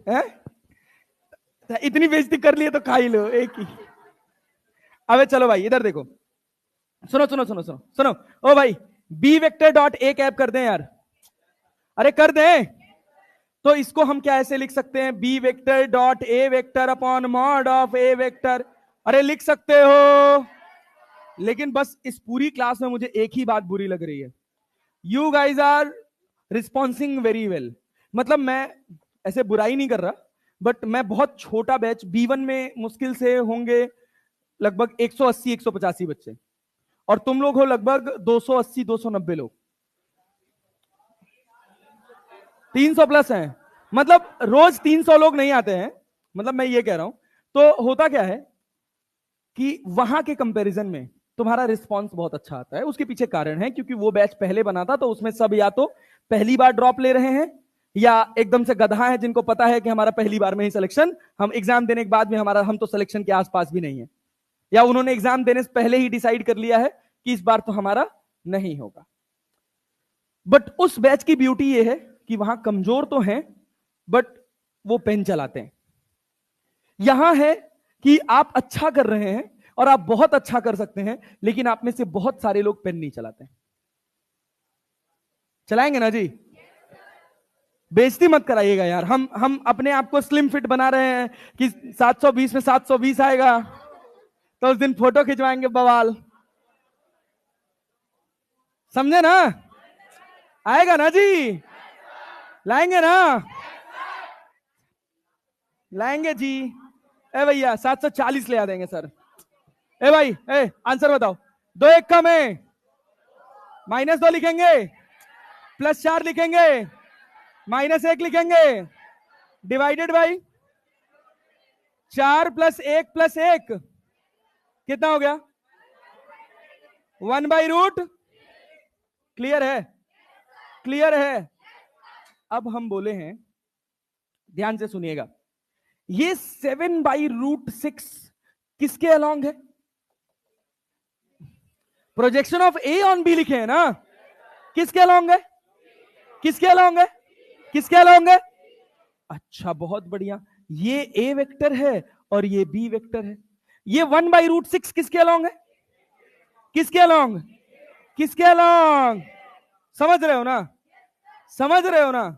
है? इतनी बेइज्जती कर लिए तो खा ही लो एक ही। अबे चलो भाई इधर देखो, सुनो सुनो सुनो सुनो सुनो। ओ भाई B vector dot A cap कर दें यार, अरे कर दें। तो इसको हम क्या ऐसे लिख सकते हैं, B vector dot A vector upon mod of A vector. अरे लिख सकते हो, लेकिन बस इस पूरी क्लास में मुझे एक ही बात बुरी लग रही है, you guys are responding very well. मतलब मैं ऐसे बुराई नहीं कर रहा, बट मैं बहुत छोटा बैच, B1 में मुश्किल से होंगे लगभग 180 185 बच्चे, और तुम लोग हो लगभग 280 290 लोग, 300 प्लस हैं। मतलब रोज 300 लोग नहीं आते हैं, मतलब मैं ये कह रहा हूं। तो होता क्या है कि वहां के कंपैरिजन में तुम्हारा रिस्पांस बहुत अच्छा आता है। उसके पीछे कारण है क्योंकि वो बैच पहले बना था, तो उसमें सब या तो पहली बार ड्रॉप ले रहे हैं या एकदम से गधा है जिनको पता है कि हमारा पहली बार में ही सिलेक्शन, हम एग्जाम देने के बाद में हमारा, हम तो सिलेक्शन के आसपास भी नहीं है, या उन्होंने एग्जाम देने से पहले ही डिसाइड कर लिया है कि इस बार तो हमारा नहीं होगा। बट उस बैच की ब्यूटी ये है कि वहां कमजोर तो हैं बट वो पेन चलाते हैं। यहां है कि आप अच्छा कर रहे हैं और आप बहुत अच्छा कर सकते हैं, लेकिन आप में से बहुत सारे लोग पेन नहीं चलाते हैं। चलाएंगे ना जी? बेइज्जती मत कराइएगा यार। हम अपने आप को स्लिम फिट बना रहे हैं कि 720 में 720 आएगा तो उस दिन फोटो खिंचवाएंगे बवाल, समझे ना? आएगा ना जी? लाएंगे ना? लाएंगे जी। ए भैया 740 ले आ देंगे सर। ए भाई आंसर बताओ, 2 1 कम है, -2 लिखेंगे, +4 लिखेंगे, -1 लिखेंगे, डिवाइडेड बाई 4 + 1 + 1 कितना हो गया? 1/√। क्लियर है? क्लियर है? अब हम बोले हैं, ध्यान से सुनिएगा, ये 7/√6 किसके अलोंग है? Projection of A on B लिखे हैं ना, किसके अलोंग है? किसके अलोंग है? किसके अलोंग है? अच्छा बहुत बढ़िया, ये ए वेक्टर है और ये बी वेक्टर है। ये 1/√6 किसके अलोंग है? किसके अलोंग? किसके अलोंग? समझ रहे हो ना? समझ रहे हो ना?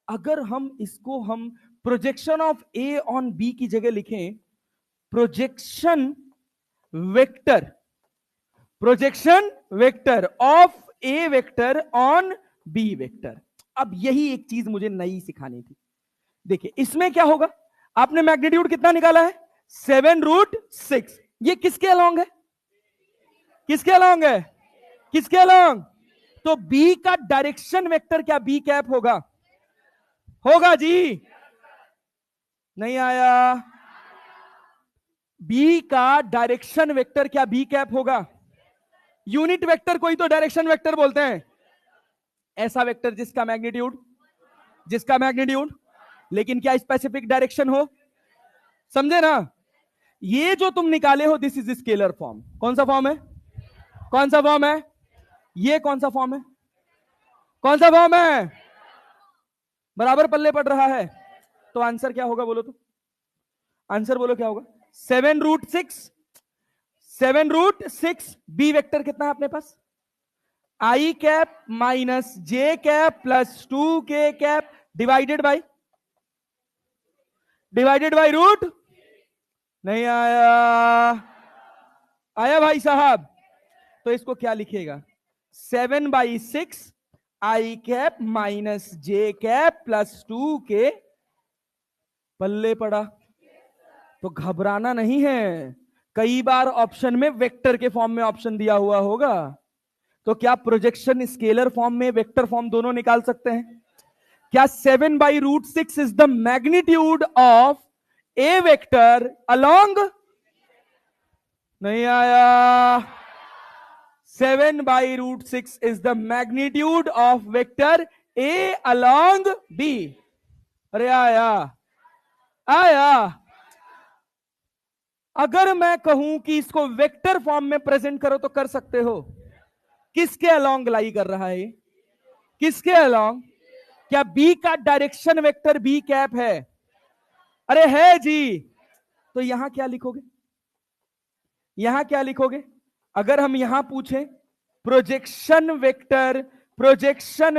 अगर हम इसको हम projection of A on B की जगह लिखें projection vector, projection vector of A vector on B vector. अब यही एक चीज मुझे नई सिखानी थी। देखिए इसमें क्या होगा, आपने मैग्नीट्यूड कितना निकाला है? 7√6। ये किसके अलोंग है? किसके अलोंग है? किसके अलोंग? तो बी का डायरेक्शन वेक्टर क्या बी कैप होगा? होगा जी? नहीं आया? बी का डायरेक्शन वेक्टर क्या बी कैप होगा? यूनिट वेक्टर कोई तो डायरेक्शन वेक्टर बोलते हैं, ऐसा वेक्टर जिसका मैग्नीट्यूड, लेकिन क्या स्पेसिफिक डायरेक्शन हो, समझे ना? ये जो तुम निकाले हो दिस इज स्केलर फॉर्म। कौन सा फॉर्म है? कौन सा फॉर्म है? ये कौन सा फॉर्म है? कौन सा फॉर्म है? बराबर पल्ले पड़ रहा है। तो आंसर क्या होगा बोलो? तो आंसर बोलो क्या होगा? 7√6 बी वेक्टर कितना है अपने पास? I cap minus J cap plus 2k cap divided by root. नहीं आया? आया भाई साहब? तो इसको क्या लिखिएगा? 7/6 आई cap minus J cap plus 2k। पल्ले पड़ा? तो घबराना नहीं है। कई बार ऑप्शन में वेक्टर के फॉर्म में ऑप्शन दिया हुआ होगा, तो क्या प्रोजेक्शन स्केलर फॉर्म में वेक्टर फॉर्म दोनों निकाल सकते हैं? क्या 7/√6 is the magnitude of A vector along? नहीं आया? 7/√6 is the magnitude of vector A along B. अरे आया? आया? अगर मैं कहूं कि इसको वेक्टर फॉर्म में प्रेजेंट करो तो कर सकते हो? किसके अलोंग लाई कर रहा है? किसके अलोंग? क्या B का डायरेक्शन वेक्टर B कैप है? अरे है जी। तो यहां क्या लिखोगे? यहां क्या लिखोगे? अगर हम यहां पूछें projection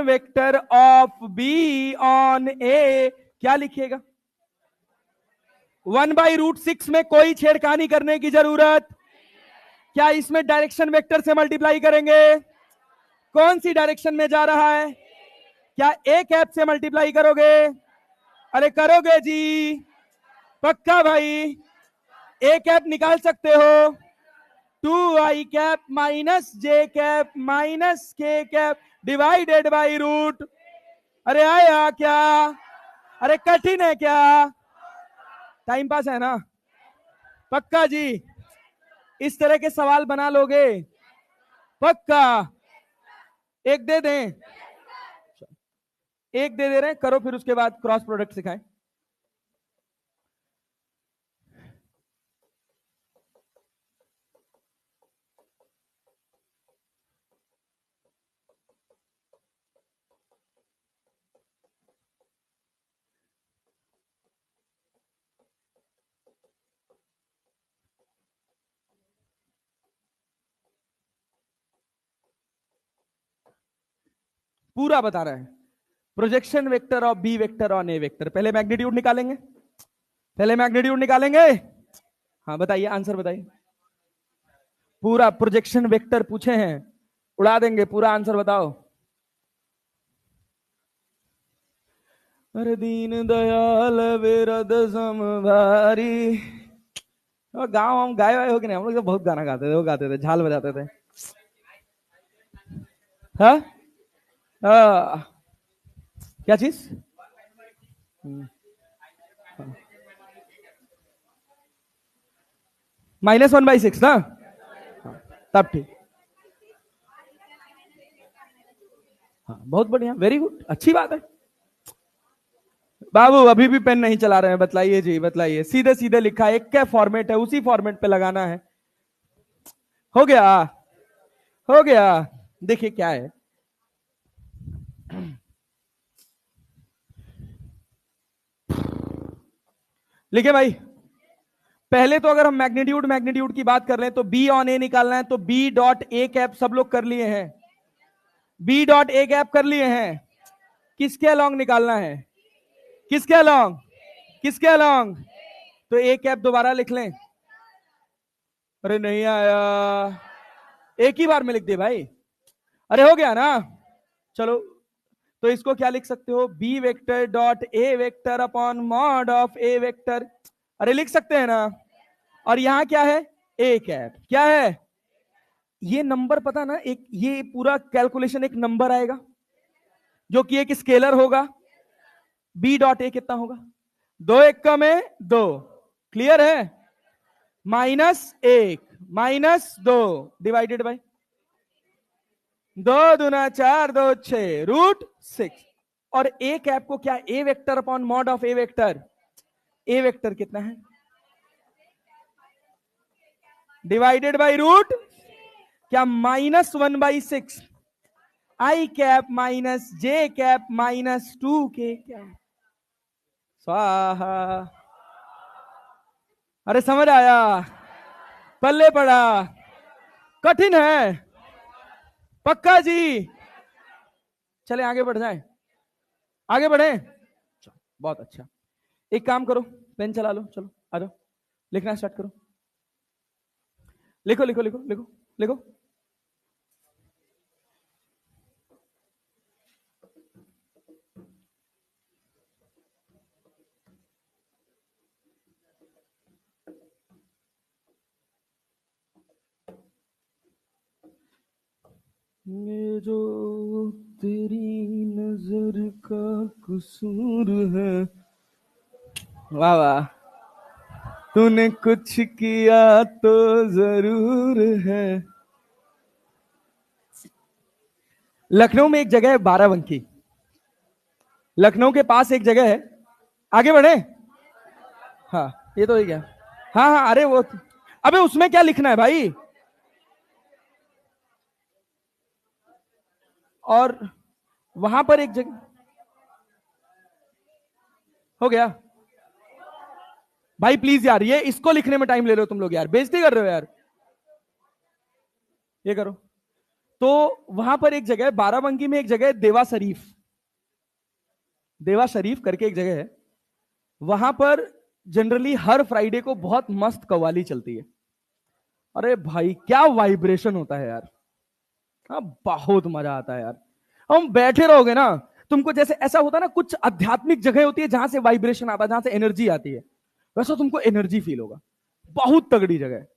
vector of B on A, क्या लिखिएगा? 1/√6 में कोई छेड़खानी करने की जरूरत? क्या इसमें डायरेक्शन वेक्टर से मल्टीप्लाई करेंगे? कौन सी डायरेक्शन में जा रहा है? क्या ए कैप से मल्टीप्लाई करोगे? अरे करोगे जी? पक्का भाई? ए कैप निकाल सकते हो? 2i cap minus J cap minus के कैप डिवाइडेड बाई रूट। अरे आया क्या? अरे कठिन है क्या? टाइम पास है ना? पक्का जी? इस तरह के सवाल बना लोगे? पक्का? एक दे दें? एक दे रहे हैं, करो, फिर उसके बाद क्रॉस प्रोडक्ट सिखाएं। पूरा बता रहे हैं। Projection vector of B vector on A vector. पहले मैग्नीट्यूड निकालेंगे, पहले मैग्नीट्यूड निकालेंगे। हाँ बताइए, आंसर बताइए। पूरा प्रोजेक्शन वेक्टर पूछे हैं, उड़ा देंगे। पूरा आंसर बताओ। अरे दीन दयाल विरद समभारी। गाँव हम गाए वाए हो कि नहीं? हम लोग तो बहुत गाना गाते थे, वो गाते थे, झाल बजाते थे। हाँ क्या चीज? -1/6 ना? तब ठीक। हाँ बहुत बढ़िया, वेरी गुड, अच्छी बात है। बाबू अभी भी पेन नहीं चला रहे हैं? बतलाइए जी, बतलाइए। सीधे सीधे लिखा है, एक क्या फॉर्मेट है, उसी फॉर्मेट पे लगाना है। हो गया? हो गया? देखिए क्या है, लिखे भाई। पहले तो अगर हम मैग्नीट्यूड की बात कर रहे हैं तो बी ऑन ए निकालना है, तो बी डॉट ए कैप सब लोग कर लिए हैं। बी डॉट ए कैप कर लिए हैं। किसके अलोंग निकालना है? किसके अलोंग? किसके अलोंग? तो ए कैप दोबारा लिख लें। अरे नहीं आया? एक ही बार में लिख दे भाई। अरे हो गया ना? चलो, तो इसको क्या लिख सकते हो? B vector dot A vector upon mod of A vector. अरे लिख सकते हैं ना? और यहां क्या है? A cap. क्या है? ये नंबर पता ना, एक ये पूरा कैलकुलेशन एक नंबर आएगा जो कि एक स्केलर होगा। बी डॉट ए कितना होगा? 2 में 2। क्लियर है? -1 -2 डिवाइडेड बाई 2 दूना 4 2 6 √6। और ए कैप को क्या? A vector upon mod of A vector. A vector कितना है? डिवाइडेड बाई रूट क्या? -1/6 I cap minus J cap -2k cap. स्वाहा। अरे समझ आया? पल्ले पड़ा? कठिन है? पक्का जी? चले आगे बढ़ जाए, आगे बढ़े। बहुत अच्छा। एक काम करो, पेन चला लो, चलो आ जाओ, लिखना स्टार्ट करो। लिखो लिखो लिखो लिखो लिखो। ये जो तेरी नजर का कसूर है। वाह वाह, तूने कुछ किया तो जरूर है। लखनऊ में एक जगह है बाराबंकी, लखनऊ के पास एक जगह है। आगे बढ़े। हाँ, ये तो ही क्या। हाँ हाँ, अरे वो, अबे उसमें क्या लिखना है भाई। और वहां पर एक जगह हो गया। भाई प्लीज यार, ये इसको लिखने में टाइम ले रहे हो तुम लोग यार, बेइज्जती कर रहे हो यार। ये करो। तो वहां पर एक जगह है बाराबंकी में, एक जगह है देवा शरीफ, देवा शरीफ करके एक जगह है। वहां पर जनरली हर फ्राइडे को बहुत मस्त कव्वाली चलती है। अरे भाई क्या वाइब्रेशन होता है यार। हाँ, बहुत मजा आता है यार। हम बैठे रहोगे ना, तुमको जैसे ऐसा होता है ना, कुछ आध्यात्मिक जगह होती है जहां से वाइब्रेशन आता है, जहां से एनर्जी आती है, वैसा तुमको एनर्जी फील होगा। बहुत तगड़ी जगह है।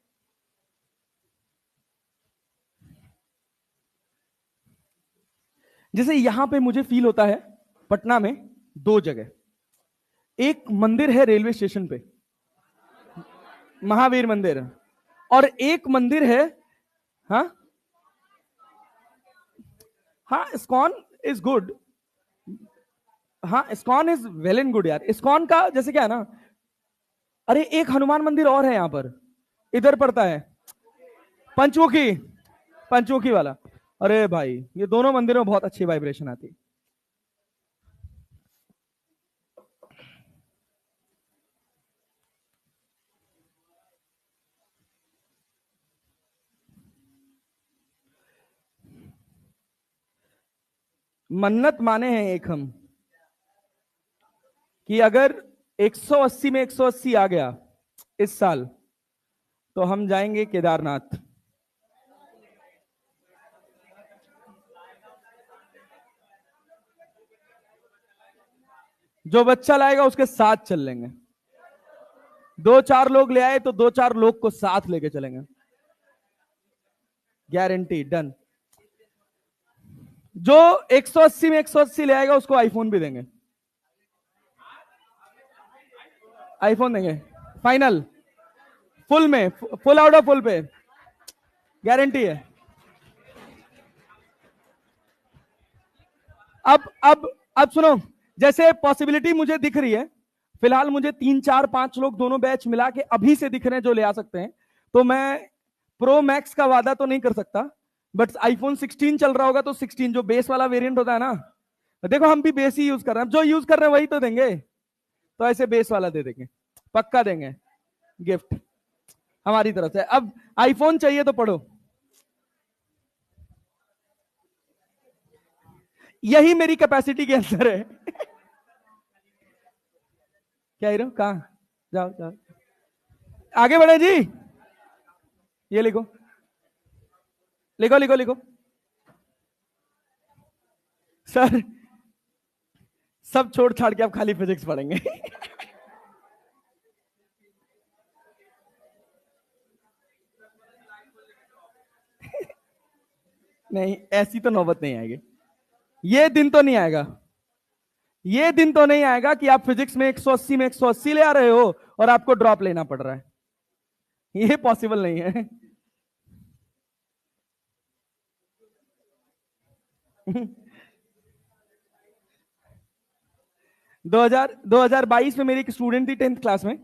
जैसे यहां पे मुझे फील होता है पटना में दो जगह। एक मंदिर है रेलवे स्टेशन पे, महावीर मंदिर, और एक मंदिर है। हाँ हाँ, इस्कॉन इज गुड। हाँ, ISKCON is well and good यार। इस्कॉन का जैसे क्या है ना, अरे एक हनुमान मंदिर और है यहाँ पर, इधर पड़ता है, पंचमुखी, पंचमुखी वाला। अरे भाई ये दोनों मंदिरों में बहुत अच्छी वाइब्रेशन आती है। मन्नत माने हैं एक हम, कि अगर 180 में 180 आ गया इस साल, तो हम जाएंगे केदारनाथ। जो बच्चा लाएगा उसके साथ चल लेंगे। दो चार लोग ले आए तो दो चार लोग को साथ लेके चलेंगे, गारंटी डन। जो 180 में 180 ले आएगा उसको आईफोन भी देंगे, आईफोन देंगे फाइनल, फुल में, फुल आउट ऑफ फुल पे, गारंटी है। अब सुनो, जैसे पॉसिबिलिटी मुझे दिख रही है, फिलहाल मुझे 3 4 5 लोग दोनों बैच मिला के अभी से दिख रहे हैं जो ले आ सकते हैं। तो मैं प्रो मैक्स का वादा तो नहीं कर सकता, बट आईफोन 16 चल रहा होगा तो 16 जो बेस वाला वेरिएंट होता है ना, देखो हम भी बेस ही यूज कर रहे हैं, जो यूज कर रहे हैं वही तो देंगे। तो ऐसे बेस वाला दे देंगे, पक्का देंगे गिफ्ट हमारी तरफ से। अब आईफोन चाहिए तो पढ़ो, यही मेरी कैपेसिटी के अंदर है। क्या हीरो कहा, जाओ जाओ, आगे बढ़े जी। ये लिखो लिखो लिखो लिखो। सर सब छोड़ छाड़ के आप खाली फिजिक्स पढ़ेंगे। नहीं, ऐसी तो नौबत नहीं आएगी, ये दिन तो नहीं आएगा, ये दिन तो नहीं आएगा कि आप फिजिक्स में 180 में 180 ले आ रहे हो और आपको ड्रॉप लेना पड़ रहा है, ये पॉसिबल नहीं है। 2022 में मेरी एक स्टूडेंट थी 10th क्लास में,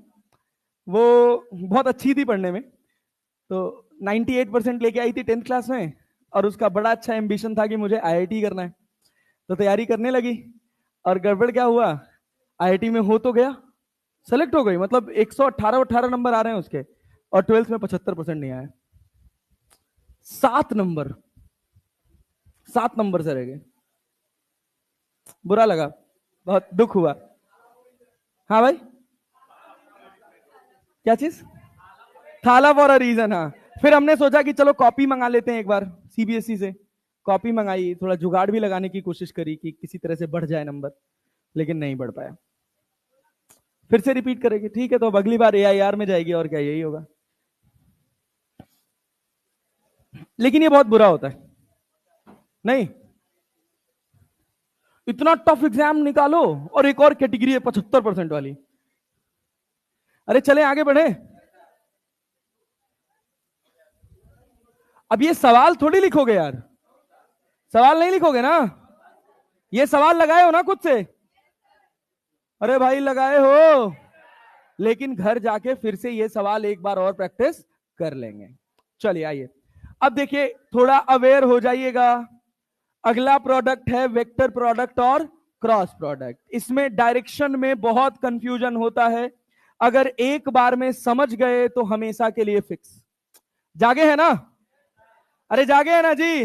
वो बहुत अच्छी थी पढ़ने में, तो 98% लेके आई थी 10th क्लास में, और उसका बड़ा अच्छा एम्बिशन था कि मुझे आईआईटी करना है। तो तैयारी करने लगी, और गड़बड़ क्या हुआ, आईआईटी में हो तो गया, सेलेक्ट हो गई, मतलब 118 नंबर आ रहे हैं उसके, और 12th में 75% नहीं आया, 7 नंबर। 7 नंबर से रह गए, बुरा लगा, बहुत दुख हुआ। हाँ भाई, क्या चीज? थाला फॉर अ रीजन। हाँ, फिर हमने सोचा कि चलो कॉपी मंगा लेते हैं एक बार सीबीएसई से। कॉपी मंगाई, थोड़ा जुगाड़ भी लगाने की कोशिश करी कि किसी तरह से बढ़ जाए नंबर, लेकिन नहीं बढ़ पाया। फिर से रिपीट करेंगे, ठीक है, तो अब अगली बार एआईआर में जाएगी, और क्या, यही होगा। लेकिन ये बहुत बुरा होता है, नहीं? इतना टफ एग्जाम निकालो और एक और कैटेगरी है 75% वाली। अरे चले आगे बढ़े। अब ये सवाल थोड़ी लिखोगे यार, सवाल नहीं लिखोगे ना, ये सवाल लगाए हो ना खुद से? अरे भाई लगाए हो, लेकिन घर जाके फिर से ये सवाल एक बार और प्रैक्टिस कर लेंगे। चलिए आइए, अब देखिए, थोड़ा अवेयर हो जाइएगा। अगला प्रोडक्ट है वेक्टर प्रोडक्ट और क्रॉस प्रोडक्ट। इसमें डायरेक्शन में बहुत कंफ्यूजन होता है, अगर एक बार में समझ गए तो हमेशा के लिए फिक्स। जागे है ना? अरे जागे है ना जी?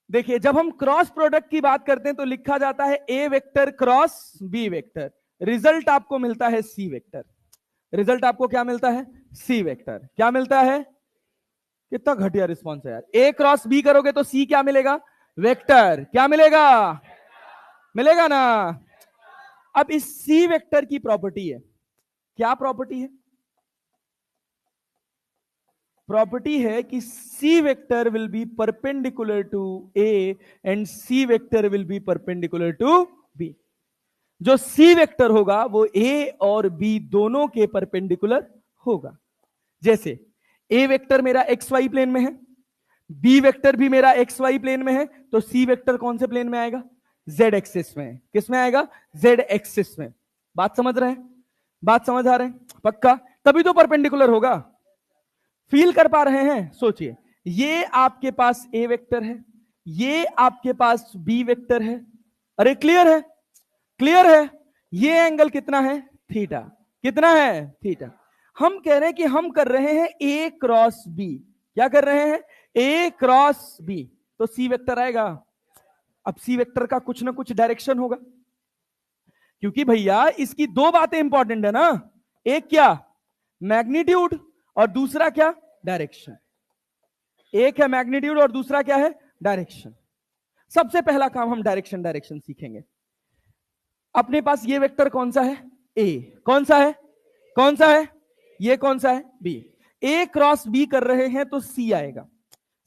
देखिए, जब हम क्रॉस प्रोडक्ट की बात करते हैं तो लिखा जाता है A vector cross B vector, result आपको मिलता है सी वेक्टर। रिजल्ट आपको क्या मिलता है? C vector. क्या मिलता है? कितना घटिया रिस्पॉन्स है यार। ए क्रॉस बी करोगे तो सी क्या मिलेगा? वेक्टर। क्या मिलेगा? मिलेगा ना? अब इस सी वेक्टर की प्रॉपर्टी है, क्या प्रॉपर्टी है? प्रॉपर्टी है कि C vector will be perpendicular to A and C vector will be perpendicular to B. जो सी वेक्टर होगा वो ए और बी दोनों के परपेंडिकुलर होगा। जैसे ए वेक्टर मेरा एक्स वाई प्लेन में है, बी वेक्टर भी मेरा एक्स वाई प्लेन में है, तो सी वेक्टर कौन से प्लेन में आएगा? जेड एक्सिस में। किस में आएगा? जेड एक्सिस में। बात समझ रहे हैं? बात समझ आ रहे हैं? पक्का? तभी तो परपेंडिकुलर होगा। फील कर पा रहे हैं? सोचिए, ये आपके पास ए वेक्टर है, ये आपके पास बी वेक्टर है। अरे क्लियर है? क्लियर है? ये एंगल कितना है? थीटा। कितना है? थीटा। हम कह रहे हैं कि हम कर रहे हैं ए क्रॉस बी। क्या कर रहे हैं? ए क्रॉस बी। तो सी वेक्टर आएगा। अब सी वेक्टर का कुछ ना कुछ डायरेक्शन होगा, क्योंकि भैया इसकी दो बातें इंपॉर्टेंट है ना। एक क्या? मैग्नीट्यूड, और दूसरा क्या? डायरेक्शन। एक है मैग्नीट्यूड और दूसरा क्या है? डायरेक्शन। सबसे पहला काम हम डायरेक्शन सीखेंगे। अपने पास ये वेक्टर कौन सा है? ए। कौन सा है? कौन सा है? ये कौन सा है? बी। ए क्रॉस बी कर रहे हैं तो सी आएगा,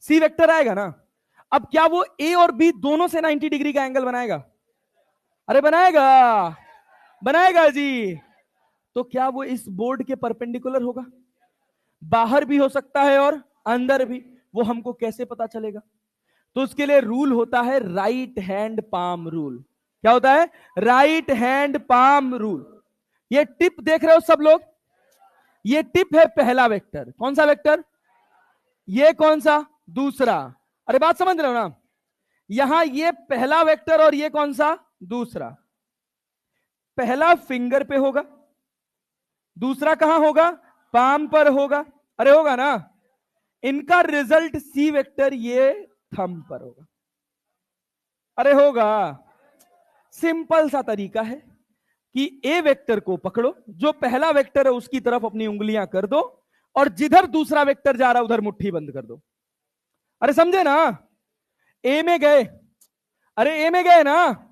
सी वेक्टर आएगा ना। अब क्या वो ए और बी दोनों से 90 डिग्री का एंगल बनाएगा? अरे बनाएगा, बनाएगा जी। तो क्या वो इस बोर्ड के परपेंडिकुलर होगा? बाहर भी हो सकता है और अंदर भी। वो हमको कैसे पता चलेगा? तो उसके लिए रूल होता है राइट हैंड पाम रूल। क्या होता है? Right hand palm rule. ये टिप देख रहे हो सब लोग? ये टिप है पहला वेक्टर। कौन सा वेक्टर? ये कौन सा? दूसरा। अरे बात समझ रहे हो ना? यहां ये पहला वेक्टर और ये कौन सा? दूसरा। पहला फिंगर पे होगा, दूसरा कहां होगा? पाम पर होगा। अरे होगा ना? इनका रिजल्ट सी वेक्टर ये थंब पर होगा। अरे होगा। सिंपल सा तरीका है कि ए वेक्टर को पकड़ो, जो पहला वेक्टर है उसकी तरफ अपनी उंगलियां कर दो, और जिधर दूसरा वेक्टर जा रहा है उधर मुट्ठी बंद कर दो। अरे समझे ना? ए में गए, अरे ए में गए ना,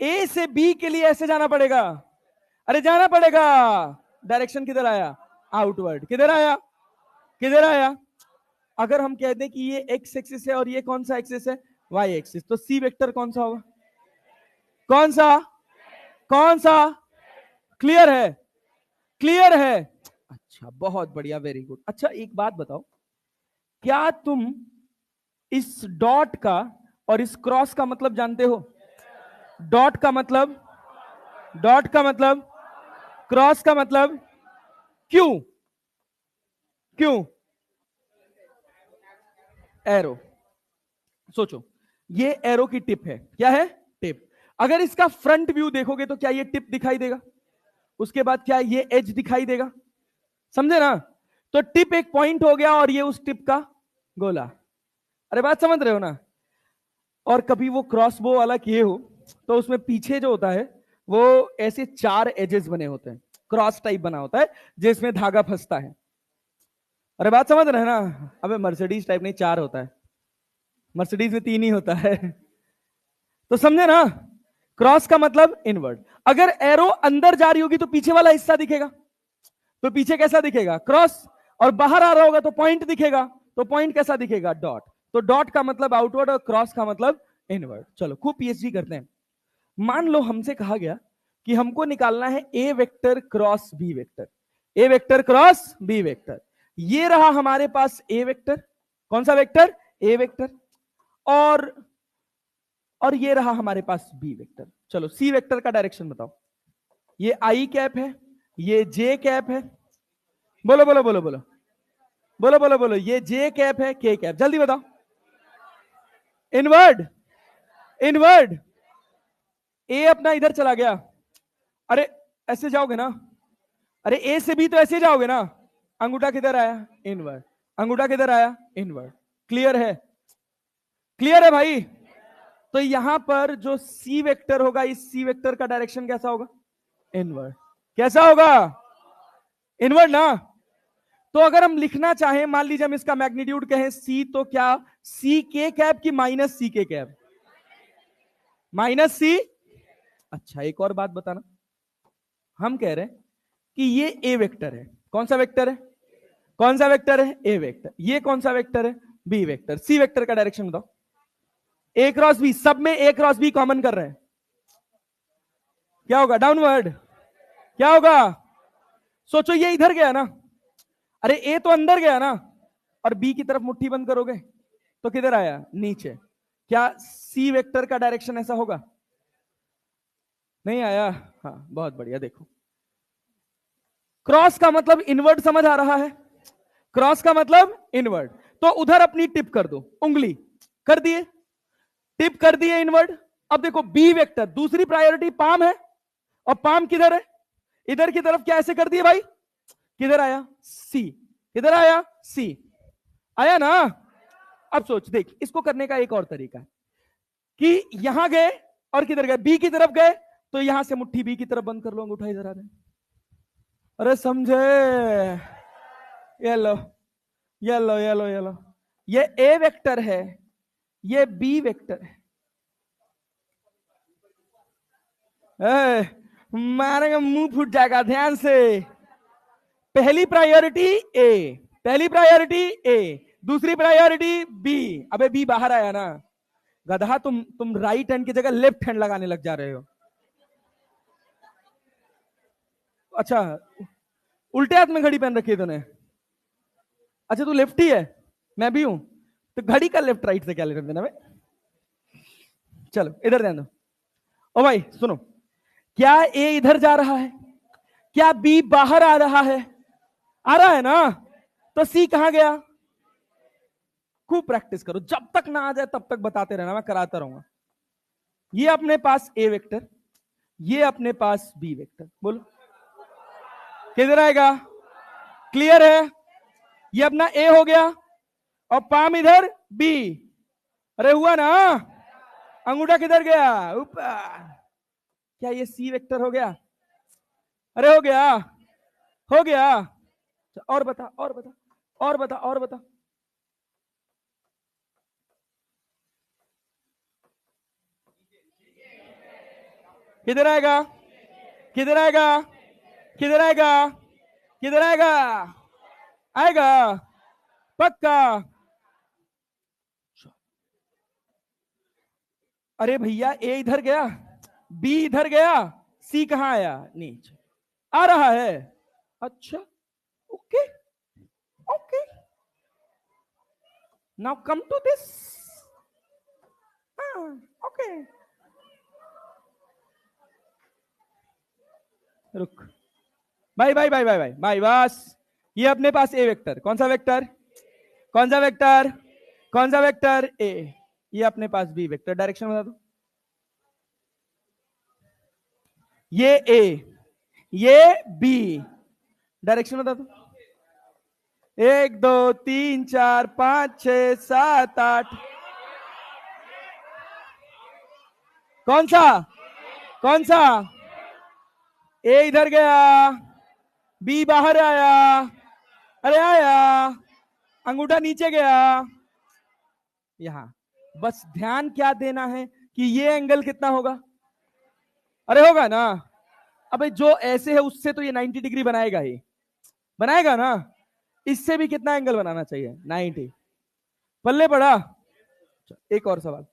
ए से बी के लिए ऐसे जाना पड़ेगा। अरे जाना पड़ेगा। डायरेक्शन किधर आया? आउटवर्ड। किधर आया? किधर आया? अगर हम कह दें कि ये एक्स एक्सिस है और ये कौन सा एक्सिस है? वाई एक्सिस, तो सी वेक्टर कौन सा होगा? कौन सा? कौन सा? क्लियर है? क्लियर है? अच्छा, बहुत बढ़िया, वेरी गुड। अच्छा एक बात बताओ, क्या तुम इस डॉट का और इस क्रॉस का मतलब जानते हो? डॉट का मतलब, डॉट का मतलब, क्रॉस का मतलब। क्यों? क्यों? एरो। सोचो, ये एरो की टिप है। क्या है? टिप। अगर इसका फ्रंट व्यू देखोगे तो क्या ये टिप दिखाई देगा? उसके बाद क्या ये एज दिखाई देगा? समझे ना? तो टिप एक पॉइंट हो गया और ये उस टिप का गोला। अरे बात समझ रहे हो ना? और कभी वो क्रॉस बो वाला किए हो तो उसमें पीछे जो होता है वो ऐसे 4 एजेस बने होते हैं, क्रॉस टाइप बना होता है जिसमें धागा फंसता है। अरे बात समझ रहे हैं ना? अबे मर्सिडीज टाइप नहीं, 4 होता है, मर्सिडीज में 3 ही होता है। तो समझे ना? क्रॉस का मतलब इनवर्ड। अगर एरो अंदर जा रही होगी तो पीछे वाला हिस्सा दिखेगा, तो पीछे कैसा दिखेगा? क्रॉस। और बाहर आ रहा होगा तो पॉइंट दिखेगा, तो पॉइंट कैसा दिखेगा? डॉट। तो डॉट का मतलब आउटवर्ड और क्रॉस का मतलब इनवर्ड। चलो खूब पीएचडी करते हैं। मान लो हमसे कहा गया कि हमको निकालना है A vector cross B vector, A vector cross B vector. ये रहा हमारे पास ए वेक्टर। कौन सा वेक्टर? A vector. और ये रहा हमारे पास बी वेक्टर। चलो सी वेक्टर का डायरेक्शन बताओ। ये आई कैप है, ये जे कैप है। बोलो बोलो बोलो बोलो बोलो बोलो बोलो। ये जे कैप है, के कैप, जल्दी बताओ। Inward, inward. ए अपना इधर चला गया। अरे ऐसे जाओगे ना? अरे ए से बी तो ऐसे जाओगे ना? अंगूठा किधर आया? इनवर्ड। अंगूठा किधर आया? इनवर्ड। क्लियर है? क्लियर है भाई? तो यहां पर जो सी वेक्टर होगा, इस सी वेक्टर का डायरेक्शन कैसा होगा? इनवर्ड। कैसा होगा? इनवर्ड ना? तो अगर हम लिखना चाहें, मान लीजिए हम इसका मैग्नीट्यूड कहें सी, तो क्या सी के कैप की माइनस सी के कैप? माइनस सी। अच्छा एक और बात बताना, हम कह रहे हैं कि ये ए वेक्टर है। कौन सा वेक्टर है? कौन सा वेक्टर है? A vector. ये कौन सा वेक्टर है? B vector. सी वेक्टर का डायरेक्शन बताओ। ए क्रॉस बी, सब में ए क्रॉस बी कॉमन कर रहे हैं, क्या होगा? डाउनवर्ड। क्या होगा? सोचो ये इधर गया ना, अरे ए तो अंदर गया ना, और बी की तरफ मुट्ठी बंद करोगे तो किधर आया? नीचे। क्या सी वेक्टर का डायरेक्शन ऐसा होगा? नहीं आया? हाँ बहुत बढ़िया। देखो क्रॉस का मतलब इनवर्ड, समझ आ रहा है? क्रॉस का मतलब इनवर्ड। तो उधर अपनी टिप कर दो, उंगली कर दिए, टिप कर दिए इनवर्ड। अब देखो बी वेक्टर, दूसरी प्रायोरिटी पाम है, और पाम किधर है? इधर की तरफ। क्या ऐसे कर दिए भाई? किधर आया? सी। किधर आया? सी। आया ना? अब सोच, देख इसको करने का एक और तरीका है कि यहां गए और किधर गए? बी की तरफ गए, तो यहां से मुट्ठी बी की तरफ बंद कर लो, अंगूठा इधर आ रहा है। अरे समझे? ये लो, ये लो, ये लो, ये लो। ये ए वेक्टर है, ये बी वेक्टर है। मारेगा मुंह फूट जाएगा, ध्यान से। पहली प्रायोरिटी ए, पहली प्रायोरिटी ए, दूसरी प्रायोरिटी बी। अबे बी बाहर आया ना गधा, तुम राइट हैंड की जगह लेफ्ट हैंड लगाने लग जा रहे हो। अच्छा उल्टे हाथ में घड़ी पहन रखी है तूने? अच्छा तू लेफ्टी है, मैं भी हूं, तो घड़ी का लेफ्ट राइट से क्या लेना देना भाई? चलो इधर ध्यान दो। ओ भाई सुनो, क्या ए इधर जा रहा है? क्या बी बाहर आ रहा है? आ रहा है ना? तो सी कहां गया? खूब प्रैक्टिस करो, जब तक ना आ जाए तब तक बताते रहना, मैं कराता रहूंगा। ये अपने पास ए वेक्टर, ये अपने पास बी वेक्टर। बोलो किधर आएगा? क्लियर है? ये अपना ए हो गया, और पाम इधर बी। अरे हुआ ना? अंगूठा किधर गया? ऊपर। क्या ये सी वेक्टर हो गया? अरे हो गया, हो गया। और बता, और बता, और बता, और बता। किधर आएगा? किधर आएगा? किधर आएगा? किधर आएगा? आएगा पक्का? अरे भैया ए इधर गया, बी इधर गया, सी कहां आया? नीचे आ रहा है। अच्छा okay, okay now come to this. Okay रुक भाई भाई भाई भाई भाई भाई बस। ये अपने पास ए वेक्टर, कौन सा वेक्टर? कौन सा वेक्टर? कौन सा वेक्टर? ए। ये अपने पास बी वेक्टर, डायरेक्शन बता दो। ये ए, ये बी, डायरेक्शन बता दो। 1 2 3 4 5 6 7 8। कौन सा? कौन सा? ए इधर गया, बी बाहर आया, अरे आया, अंगूठा नीचे गया, यहां। बस ध्यान क्या देना है कि ये एंगल कितना होगा? अरे होगा ना। अबे जो ऐसे है उससे तो ये 90 डिग्री बनाएगा ही, बनाएगा ना। इससे भी कितना एंगल बनाना चाहिए? 90। पल्ले पड़ा। एक और सवाल।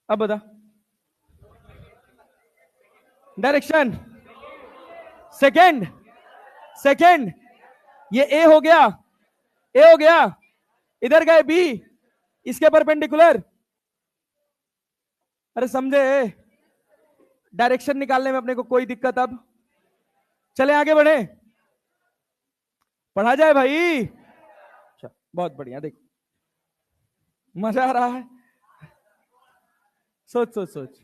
अब बता। Direction second, second. ये ए हो गया, ए हो गया, इधर गए बी, इसके परपेंडिकुलर। अरे समझे? डायरेक्शन निकालने में अपने को कोई दिक्कत? अब चले आगे बढ़े, पढ़ा जाए भाई। बहुत बढ़िया। देखो मजा आ रहा है। सोच सोच सोच।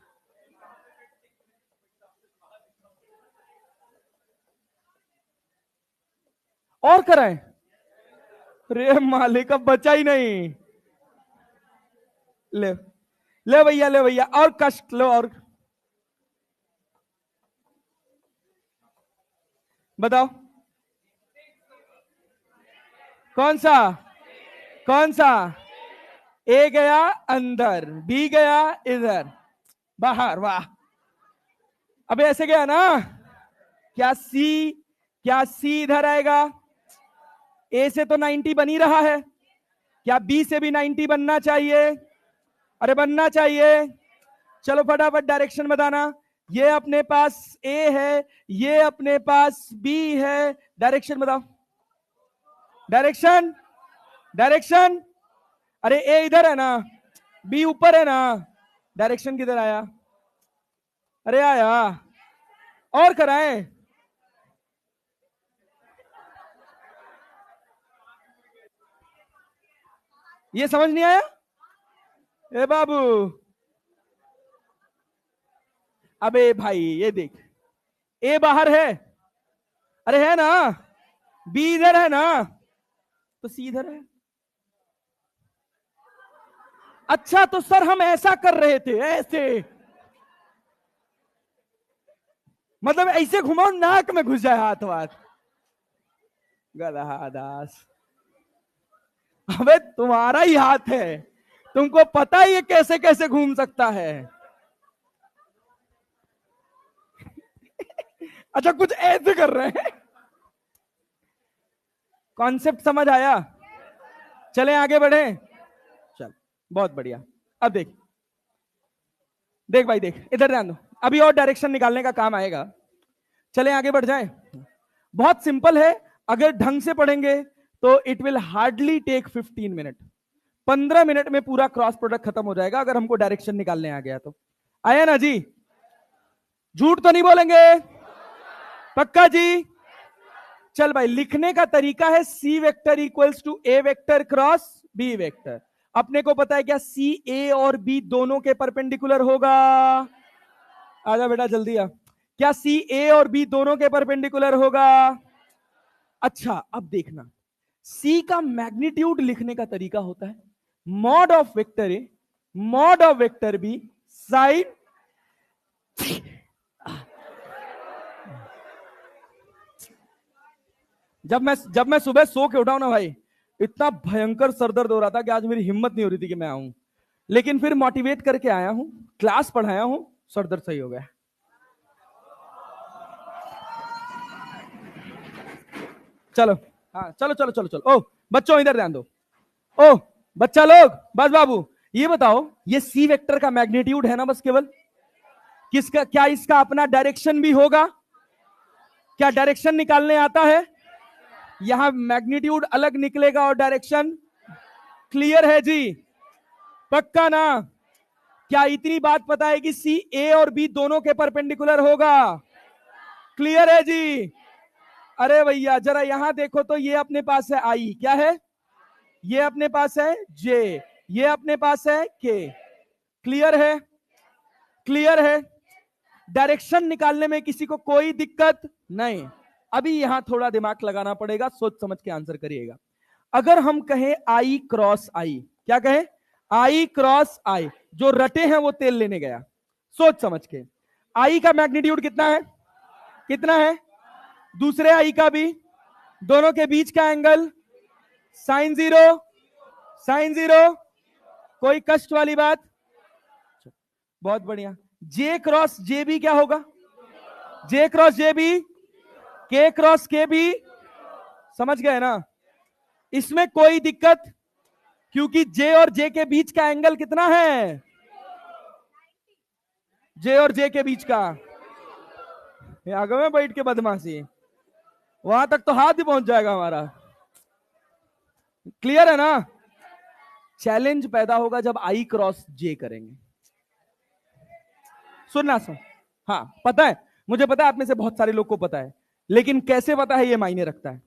और कराएं? रे मालिक अब बचा ही नहीं। ले ले भैया, ले भैया, और कष्ट लो। और बताओ कौन सा? कौन सा? ए गया अंदर, बी गया इधर, बाहर। वाह। अबे ऐसे गया ना। क्या सी, क्या सी इधर आएगा? ए से तो 90 बन ही रहा है, क्या बी से भी 90 बनना चाहिए? अरे बनना चाहिए। चलो फटाफट डायरेक्शन बताना। ये अपने पास ए है, ये अपने पास बी है, डायरेक्शन बताओ। Direction, direction. अरे ए इधर है ना, बी ऊपर है ना, डायरेक्शन किधर आया? अरे आया। और कराएं? ये समझ नहीं आया? ए बाबू, अबे भाई ये देख, ए बाहर है, अरे है ना, बी इधर है ना, तो सी इधर है। अच्छा तो सर हम ऐसा कर रहे थे, ऐसे मतलब ऐसे घुमाओ, नाक में घुस जाए हाथ वाथ। गधा दास। अबे तुम्हारा ही हाथ है, तुमको पता ही है कैसे कैसे घूम सकता है। अच्छा कुछ ऐसे कर रहे हैं। कॉन्सेप्ट समझ आया? चले आगे बढ़े। चल बहुत बढ़िया। अब देख, देख भाई देख, इधर ध्यान दो, अभी और डायरेक्शन निकालने का काम आएगा। चले आगे बढ़ जाए। बहुत सिंपल है, अगर ढंग से पढ़ेंगे तो it will hardly take 15 minute. 15 minute में पूरा क्रॉस प्रोडक्ट खत्म हो जाएगा अगर हमको डायरेक्शन निकालने आ गया तो। आया ना जी? झूठ तो नहीं बोलेंगे? पक्का जी? चल भाई, लिखने का तरीका है C vector equals to A vector cross B vector. अपने को पता है क्या सी ए और बी दोनों के परपेंडिकुलर होगा? आजा बेटा जल्दी आ। क्या सी ए और बी दोनों के परपेंडिकुलर होगा? अच्छा अब देखना, सी का मैग्नीट्यूड लिखने का तरीका होता है mod of vector A mod of vector B sine. जब मैं सुबह सो के उठाऊ ना भाई, इतना भयंकर सरदर्द हो रहा था कि आज मेरी हिम्मत नहीं हो रही थी कि मैं आऊं, लेकिन फिर मोटिवेट करके आया हूं, क्लास पढ़ाया हूं, सरदर्द सही हो गया। चलो हाँ, चलो चलो चलो चलो। ओ बच्चों इधर ध्यान दो। ओ बच्चा लोग, बस बाबू, ये बताओ, ये सी वेक्टर का मैग्नीट्यूड है ना बस केवल, किसका, क्या इसका अपना डायरेक्शन भी होगा? क्या डायरेक्शन निकालने आता है? यहां मैग्नीट्यूड अलग निकलेगा और डायरेक्शन क्लियर है जी? पक्का ना? क्या इतनी बात पता है कि सी ए और बी दोनों के परपेंडिकुलर होगा? क्लियर है जी? अरे भैया जरा यहां देखो तो, ये अपने पास है आई, क्या है? ये अपने पास है जे, ये अपने पास है के। क्लियर है? क्लियर है? डायरेक्शन निकालने में किसी को कोई दिक्कत नहीं। अभी यहां थोड़ा दिमाग लगाना पड़ेगा, सोच समझ के आंसर करिएगा। अगर हम कहें आई क्रॉस आई, क्या कहें? आई क्रॉस आई, जो रटे हैं वो तेल लेने गया। सोच समझ के, आई का मैग्नीट्यूड कितना है? कितना है? दूसरे आई का भी, दोनों के बीच का angle sine zero, sine zero, कोई कष्ट वाली बात? बहुत बढ़िया। जे क्रॉस जे भी क्या होगा? जे क्रॉस जे भी, के क्रॉस के भी, समझ गए ना? इसमें कोई दिक्कत, क्योंकि जे और जे के बीच का एंगल कितना है? जे और जे के बीच का, आगे में बैठ के बदमाशी, वहां तक तो हाथ ही पहुंच जाएगा हमारा। क्लियर है ना? चैलेंज पैदा होगा जब आई क्रॉस जे करेंगे। सुनना सुन, हाँ पता है, मुझे पता है आप में से बहुत सारे लोग को पता है, लेकिन कैसे पता है ये मायने रखता है।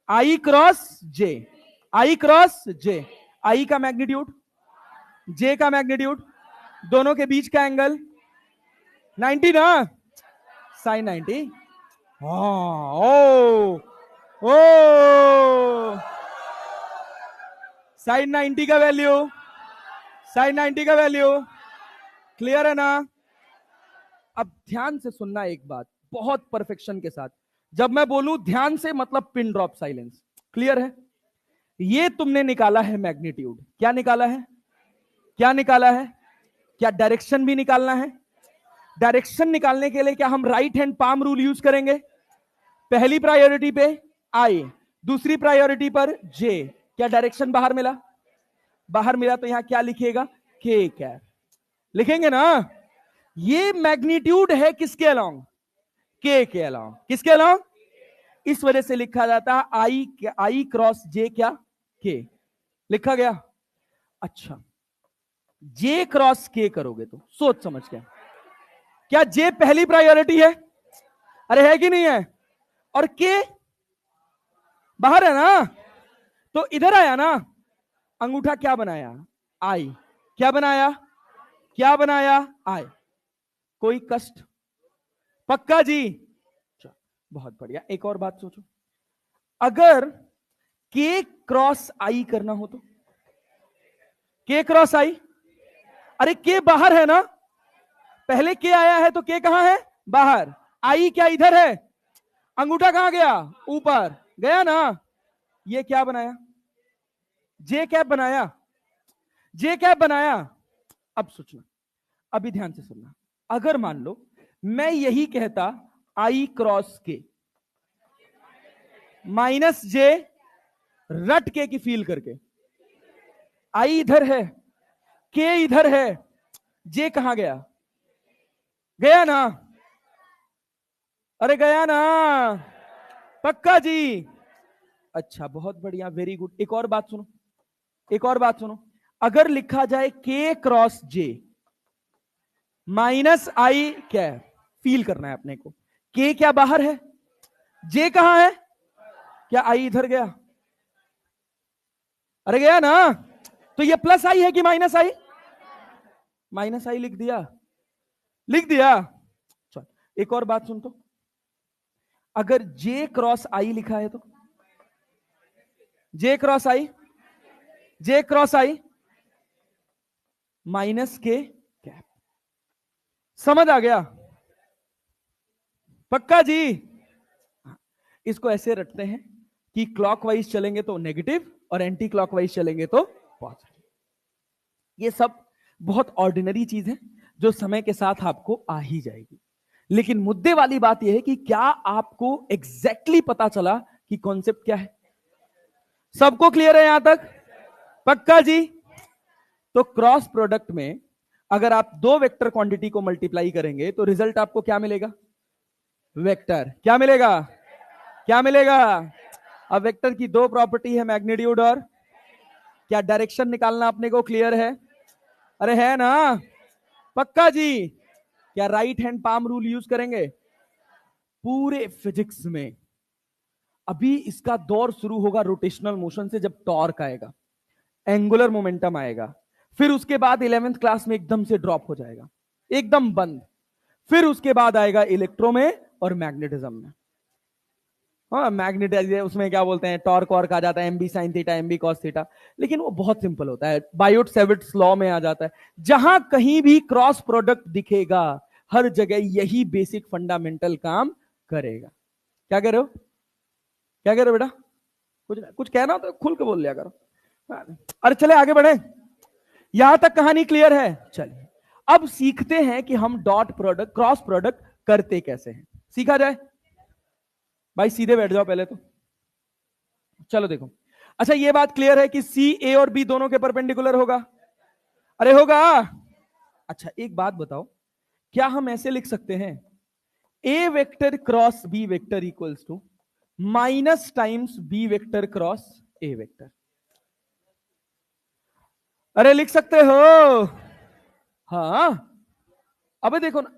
आई क्रॉस जे, आई क्रॉस जे, आई का मैग्नीट्यूड, जे का मैग्नीट्यूड, दोनों के बीच का एंगल 90 ना, साइन 90। ओ ओ साइन 90 का वैल्यू, साइन 90 का वैल्यू क्लियर है ना? अब ध्यान से सुनना एक बात, बहुत परफेक्शन के साथ। जब मैं बोलूं ध्यान से, मतलब पिन ड्रॉप साइलेंस। क्लियर है? ये तुमने निकाला है मैग्नीट्यूड, क्या निकाला है? क्या निकाला है? क्या डायरेक्शन भी निकालना है? डायरेक्शन निकालने के लिए क्या हम right hand palm rule use करेंगे? पहली प्रायोरिटी पे आई, दूसरी प्रायोरिटी पर जे, क्या डायरेक्शन बाहर मिला? बाहर मिला तो यहां क्या लिखिएगा? के कैप लिखेंगे ना? ये मैग्नीट्यूड है किसके अलोंग? के अलोंग। किसके अलोंग? इस वजह से लिखा जाता है आई क्रॉस जे, क्या? के लिखा गया। अच्छा, जे क्रॉस के करोगे तो सोच समझ के, क्या जे पहली प्रायोरिटी है? अरे है कि नहीं है? और के बाहर है ना, तो इधर आया ना, अंगूठा क्या बनाया? आई। क्या बनाया? क्या बनाया? आई। कोई कष्ट? पक्का जी? बहुत बढ़िया। एक और बात सोचो, अगर के क्रॉस आई करना हो तो? के क्रॉस आई, अरे के बाहर है ना, पहले के आया है तो के कहां है? बाहर। आई क्या इधर है? अंगूठा कहां गया? ऊपर गया ना। ये क्या बनाया? जे कैप बनाया, जे कैप बनाया। अब सोचना, अभी ध्यान से सुनना, अगर मान लो मैं यही कहता आई क्रॉस के माइनस जे, रट के की फील करके, आई इधर है, के इधर है, जे कहां गया? गया ना? अरे गया ना? पक्का जी? अच्छा बहुत बढ़िया, वेरी गुड। एक और बात सुनो, एक और बात सुनो, अगर लिखा जाए के क्रॉस जे माइनस आई, क्या फील करना है अपने को? के क्या बाहर है? जे कहां है? क्या आई इधर गया? अरे गया ना? तो ये प्लस आई है कि माइनस आई? माइनस आई लिख दिया, लिख दिया। चल एक और बात सुन, तो अगर जे क्रॉस आई लिखा है तो? जे क्रॉस आई, जे क्रॉस आई माइनस के कैप। समझ आ गया? पक्का जी? इसको ऐसे रखते हैं कि क्लॉकवाइज चलेंगे तो नेगेटिव और एंटी क्लॉकवाइज चलेंगे तो पॉजिटिव। ये सब बहुत ऑर्डिनरी चीज है जो समय के साथ आपको आ ही जाएगी, लेकिन मुद्दे वाली बात यह है कि क्या आपको एग्जैक्टली पता चला कि कॉन्सेप्ट क्या है? सबको क्लियर है यहां तक? पक्का जी? तो क्रॉस प्रोडक्ट में अगर आप दो वेक्टर क्वांटिटी को मल्टीप्लाई करेंगे तो रिजल्ट आपको क्या मिलेगा? वेक्टर। क्या मिलेगा? क्या मिलेगा? अब वेक्टर की दो प्रॉपर्टी है, मैग्नीट्यूड और क्या डायरेक्शन निकालना अपने को क्लियर है? अरे है ना? पक्का जी? क्या right hand palm rule use करेंगे? पूरे फिजिक्स में अभी इसका दौर शुरू होगा रोटेशनल मोशन से, जब टॉर्क आएगा, एंगुलर मोमेंटम आएगा, फिर उसके बाद 11th क्लास में एकदम से ड्रॉप हो जाएगा, एकदम बंद। फिर उसके बाद आएगा इलेक्ट्रो में और मैग्नेटिज्म में। हाँ मैग्नेटाइज, उसमें क्या बोलते हैं, टॉर्क वॉर्क आ जाता है, MB sine theta MB cos theta, लेकिन वो बहुत सिंपल होता है, बायोट सेविट्स लॉ में आ जाता है। जहां कहीं भी क्रॉस प्रोडक्ट दिखेगा हर जगह यही बेसिक फंडामेंटल काम करेगा। क्या कह रहे हो, क्या कह रहे हो बेटा, कुछ कुछ कहना हो तो खुल के बोल लिया करो। अरे चले आगे बढ़े, यहां तक कहानी क्लियर है। चलिए अब सीखते हैं कि हम डॉट प्रोडक्ट क्रॉस प्रोडक्ट करते कैसे हैं, सीखा जाए। भाई सीधे बैठ जाओ पहले तो, चलो देखो। अच्छा ये बात क्लियर है कि सी ए और बी दोनों के परपेंडिकुलर होगा, अरे होगा। अच्छा एक बात बताओ, क्या हम ऐसे लिख सकते हैं A vector cross B vector equals to minus times B vector cross A vector? अरे लिख सकते हो, हाँ। अबे देखो ना,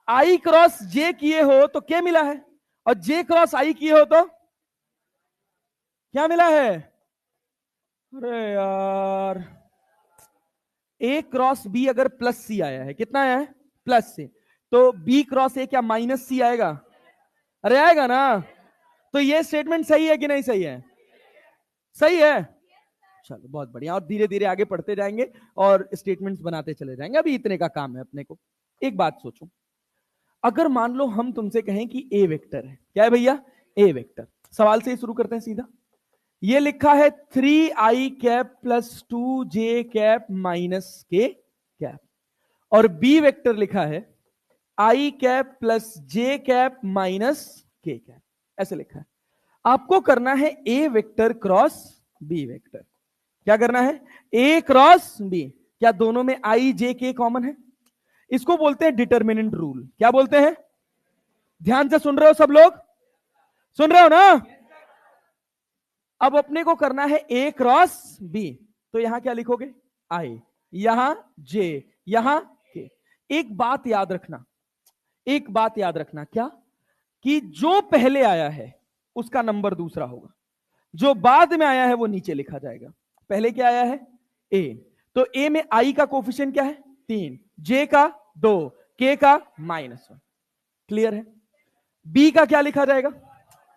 आई क्रॉस जे किए हो तो क्या मिला है, और जे क्रॉस आई किए हो तो क्या मिला है। अरे यार, ए क्रॉस बी अगर प्लस सी आया है, कितना आया है, प्लस से, तो बी क्रॉस ए क्या माइनस सी आएगा, अरे आएगा ना। तो ये स्टेटमेंट सही है कि नहीं सही है, सही है। चलो बहुत बढ़िया, और धीरे धीरे आगे पढ़ते जाएंगे और स्टेटमेंट्स बनाते चले जाएंगे, अभी इतने का काम है अपने को। एक बात सोचो, अगर मान लो हम तुमसे कहें कि ए वेक्टर है, क्या है भैया, ए वेक्टर, सवाल से ही शुरू करते हैं सीधा। ये लिखा है 3i cap plus 2j cap minus के कैप, और बी वेक्टर लिखा है i cap plus j cap minus के कैप, ऐसे लिखा है। आपको करना है A vector cross B vector, क्या करना है, ए क्रॉस बी, क्या दोनों में i j k कॉमन है, इसको बोलते हैं डिटर्मिनेंट रूल। क्या बोलते हैं, ध्यान से सुन रहे हो सब लोग, सुन रहे हो ना। अब अपने को करना है ए क्रॉस बी, तो यहां क्या लिखोगे, आई, यहां जे, यहां के। एक बात याद रखना, एक बात याद रखना, क्या, कि जो पहले आया है उसका नंबर दूसरा होगा, जो बाद में आया है वो नीचे लिखा जाएगा। पहले क्या आया है, ए, तो ए में आई का कोफिशिएंट क्या है, 3, जे का 2, के का -1, क्लियर है। बी का क्या लिखा जाएगा,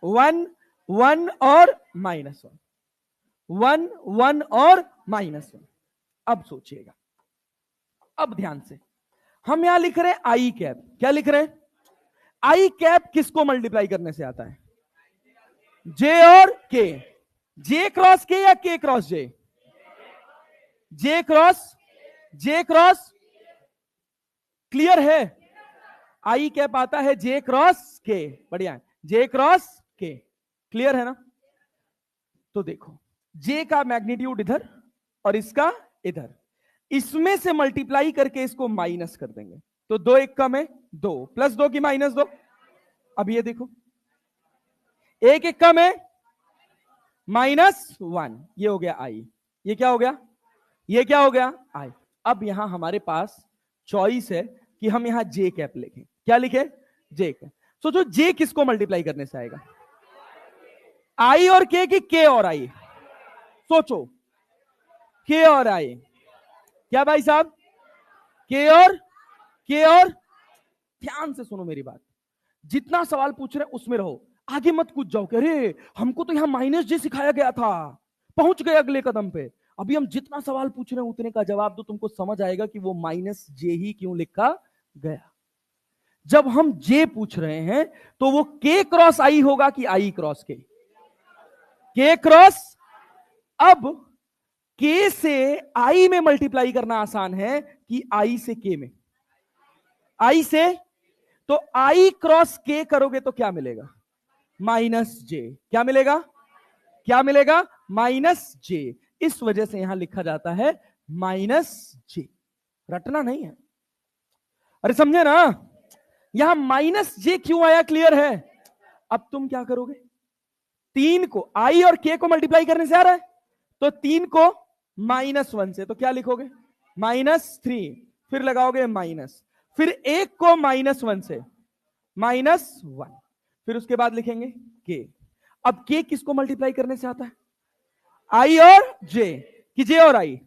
1 1 और -1, 1 1 और -1। अब सोचिएगा, अब ध्यान से, हम यहां लिख रहे हैं आई कैप, क्या लिख रहे हैं, आई कैप किसको मल्टीप्लाई करने से आता है, जे और के, जे क्रॉस के या के क्रॉस जे, जे क्रॉस, जे क्रॉस, क्लियर है। आई कैप आता है जे क्रॉस के, बढ़िया है, जे क्रॉस के, क्लियर है ना। तो देखो जे का मैग्नीट्यूड इधर और इसका इधर, इसमें से मल्टीप्लाई करके इसको माइनस कर देंगे, तो 2 1 कम है 2, प्लस 2 की -2। अब ये देखो 1 1 कम है -1, ये हो गया आई, ये क्या हो गया, ये क्या हो गया आई। अब यहां हमारे पास चॉइस है कि हम यहां जे कैप लिखें, क्या लिखे, जे कैप। सोचो जे किसको मल्टीप्लाई करने से आएगा, आई और के की के और आई, सोचो के और आई, क्या भाई साहब, के और, ध्यान से सुनो मेरी बात, जितना सवाल पूछ रहे उसमें रहो, आगे मत कूद जाओ कि अरे हमको तो यहां माइनस जे सिखाया गया था, पहुंच गए अगले कदम पे। अभी हम जितना सवाल पूछ रहे हैं उतने का जवाब दो, तुमको समझ आएगा कि वो माइनस जे ही क्यों लिखा गया। जब हम जे पूछ रहे हैं तो वो के क्रॉस आई होगा कि आई क्रॉस के क्रॉस। अब के से आई में मल्टीप्लाई करना आसान है कि आई से के में, आई से, तो आई क्रॉस के करोगे तो क्या मिलेगा, -j, क्या मिलेगा, क्या मिलेगा, -j। इस वजह से यहां लिखा जाता है -j, रटना नहीं है, अरे समझे ना। यहां -j क्यों आया, क्लियर है। अब तुम क्या करोगे, 3 को आई और के को मल्टीप्लाई करने से आ रहा है, तो 3 को -1 से, तो क्या लिखोगे, -3, फिर लगाओगे माइनस, फिर 1 को -1 से -1, फिर उसके बाद लिखेंगे के। अब के किसको मल्टीप्लाई करने से आता है, आई और जे, कि जे और आई,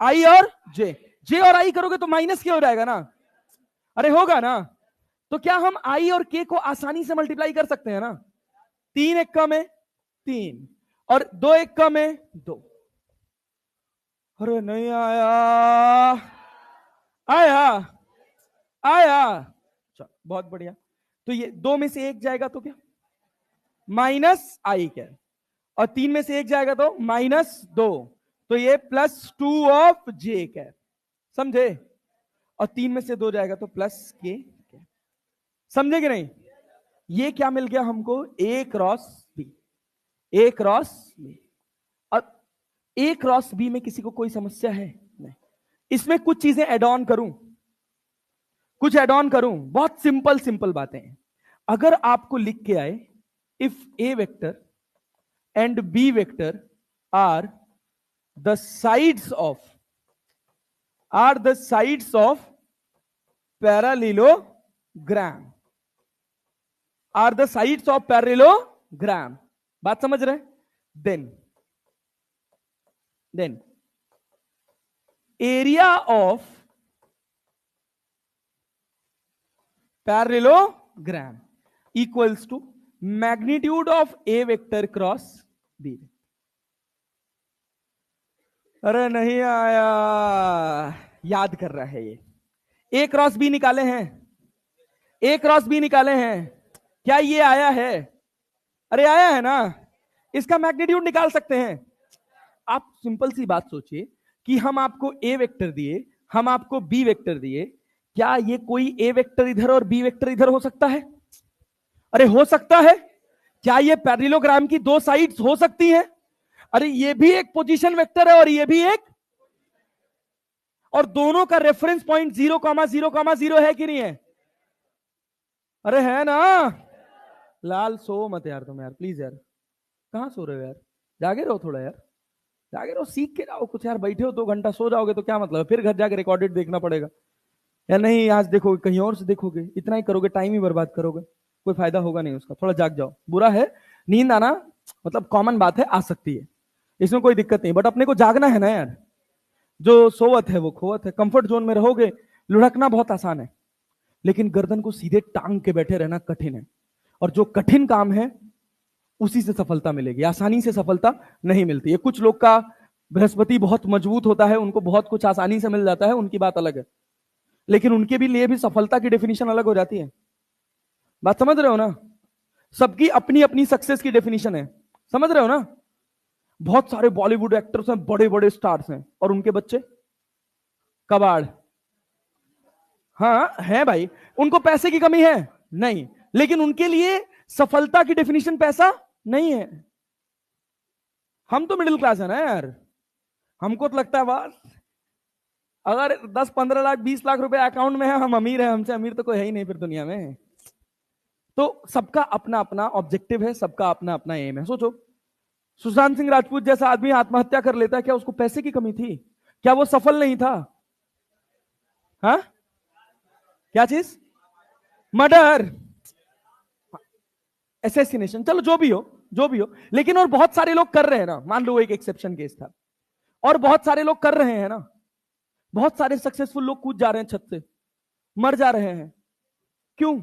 आई और जे, जे और आई करोगे तो माइनस के हो जाएगा ना, अरे होगा ना। तो क्या हम आई और के को आसानी से मल्टीप्लाई कर सकते हैं ना, 3 एक्का में 3 और 2 एक्का में 2। अरे नहीं आया, आया आया, चलो बहुत बढ़िया। तो ये 2 में से 1 जाएगा तो क्या, माइनस आई क्या, और 3 में से 1 जाएगा तो -2, तो ये +2 ऑफ जे क्या, समझे, और 3 में से 2 जाएगा तो प्लस के, समझे कि नहीं। ये क्या मिल गया हमको, ए क्रॉस बी, ए क्रॉस बी। और ए क्रॉस बी में किसी को कोई समस्या है नहीं, इसमें कुछ चीजें एड ऑन करूं, कुछ एड ऑन करूं, बहुत सिंपल सिंपल बातें हैं। अगर आपको लिख के आए if A vector and B vector are the sides of parallelogram, are the sides of parallelogram, बात समझ रहे, then area of parallelogram equals to magnitude of A vector cross B. अरे नहीं आया, याद कर रहा है ये, ए क्रॉस बी निकाले हैं, ए क्रॉस बी निकाले हैं, क्या ये आया है, अरे आया है ना, इसका मैग्नीट्यूड निकाल सकते हैं। आप सिंपल सी बात सोचिए कि हम आपको ए वेक्टर दिए, हम आपको बी वेक्टर दिए, क्या ये कोई ए वेक्टर इधर और बी वेक्टर इधर हो सकता है, अरे हो सकता है। क्या ये पैरेललोग्राम की 2 साइड्स हो सकती हैं, अरे ये भी एक पोजीशन वेक्टर है और ये भी एक, और दोनों का रेफरेंस पॉइंट 0,0,0 है कि नहीं है, अरे है ना। लाल सो मत यार तुम यार, प्लीज यार, कहां सो रहे हो यार, जागे रहो थोड़ा यार, जागे रहो, सीख के जाओ कुछ यार, बैठे हो 2 घंटा सो जाओगे तो क्या मतलब, फिर घर जाके रिकॉर्डेड देखना पड़ेगा, या नहीं आज देखोगे कहीं और से देखोगे, इतना ही करोगे, टाइम ही बर्बाद करोगे, कोई फायदा होगा नहीं उसका। थोड़ा जाग जाओ, बुरा है नींद आना, मतलब कॉमन बात है, आ सकती है, इसमें कोई दिक्कत नहीं, बट अपने को जागना है ना यार, जो सोवत है वो खोवत है। कंफर्ट जोन में रहोगे, लुढ़कना बहुत आसान है, लेकिन गर्दन को सीधे टांग के बैठे रहना कठिन है, और जो कठिन काम है उसी से सफलता मिलेगी, आसानी से सफलता नहीं मिलती है। कुछ लोग का बृहस्पति बहुत मजबूत होता है, उनको बहुत कुछ आसानी से मिल जाता है, उनकी बात अलग है, लेकिन उनके भी लिए भी सफलता की डेफिनेशन अलग हो जाती है, बात समझ रहे हो ना। सबकी अपनी अपनी सक्सेस की डेफिनेशन है, समझ रहे हो ना। बहुत सारे बॉलीवुड एक्टर्स हैं, बड़े बड़े स्टार्स हैं, और उनके बच्चे कबाड़, हाँ है भाई, उनको पैसे की कमी है नहीं, लेकिन उनके लिए सफलता की डेफिनेशन पैसा नहीं है। हम तो मिडिल क्लास है ना यार, हमको तो लगता है बस अगर 10-15 लाख 20 लाख रुपए अकाउंट में है, हम अमीर हैं, हमसे अमीर तो कोई है ही नहीं फिर दुनिया में। तो सबका अपना अपना ऑब्जेक्टिव है, सबका अपना अपना एम है। सोचो, सुशांत सिंह राजपूत जैसा आदमी आत्महत्या कर लेता है, क्या उसको पैसे की कमी थी, क्या वो सफल नहीं था, हाँ क्या चीज, मर्डर, एसेसिनेशन, चलो जो भी हो जो भी हो, लेकिन और बहुत सारे लोग कर रहे हैं ना, मान लो एक एक्सेप्शन केस था, और बहुत सारे लोग कर रहे हैं ना, बहुत सारे सक्सेसफुल लोग कूद जा रहे हैं छत से, मर जा रहे हैं, क्यों,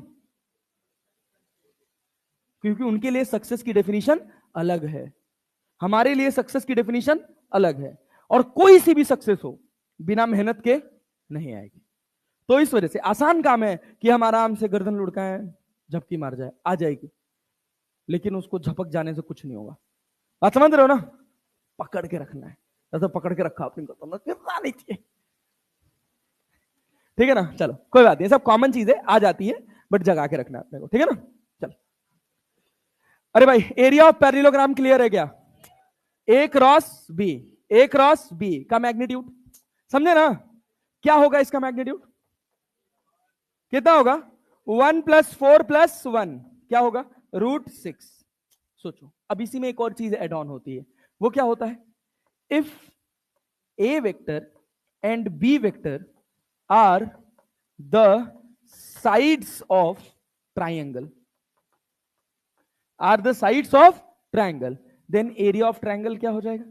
क्योंकि उनके लिए सक्सेस की डेफिनेशन अलग है, हमारे लिए सक्सेस की डेफिनेशन अलग है, और कोई सी भी सक्सेस हो बिना मेहनत के नहीं आएगी। तो इस वजह से आसान काम है कि हम आराम से गर्दन लुढ़काएं, झपकी मार जाए, आ जाएगी, लेकिन उसको झपक जाने से कुछ नहीं होगा, बात समझ रहे हो ना। पकड़ के रखना है, ऐसा पकड़ के रखा अपनी गर्दन नहीं चाहिए, ठीक है ना। चलो कोई बात नहीं, सब कॉमन चीजें आ जाती है, बट जगा के रखना है अपने को, ठीक है ना। चलो, अरे भाई एरिया ऑफ पैरेललोग्राम क्लियर है क्या, ए क्रॉस बी, ए क्रॉस बी का मैग्नीट्यूड समझे ना, क्या होगा इसका मैग्नीट्यूड, कितना होगा, 1 + 4 + 1 क्या होगा, √6। सोचो, अब इसी में एक और चीज एड ऑन होती है, वो क्या होता है, if A vector and B vector are the sides of triangle, are the sides of triangle, then area of triangle क्या हो जाएगा,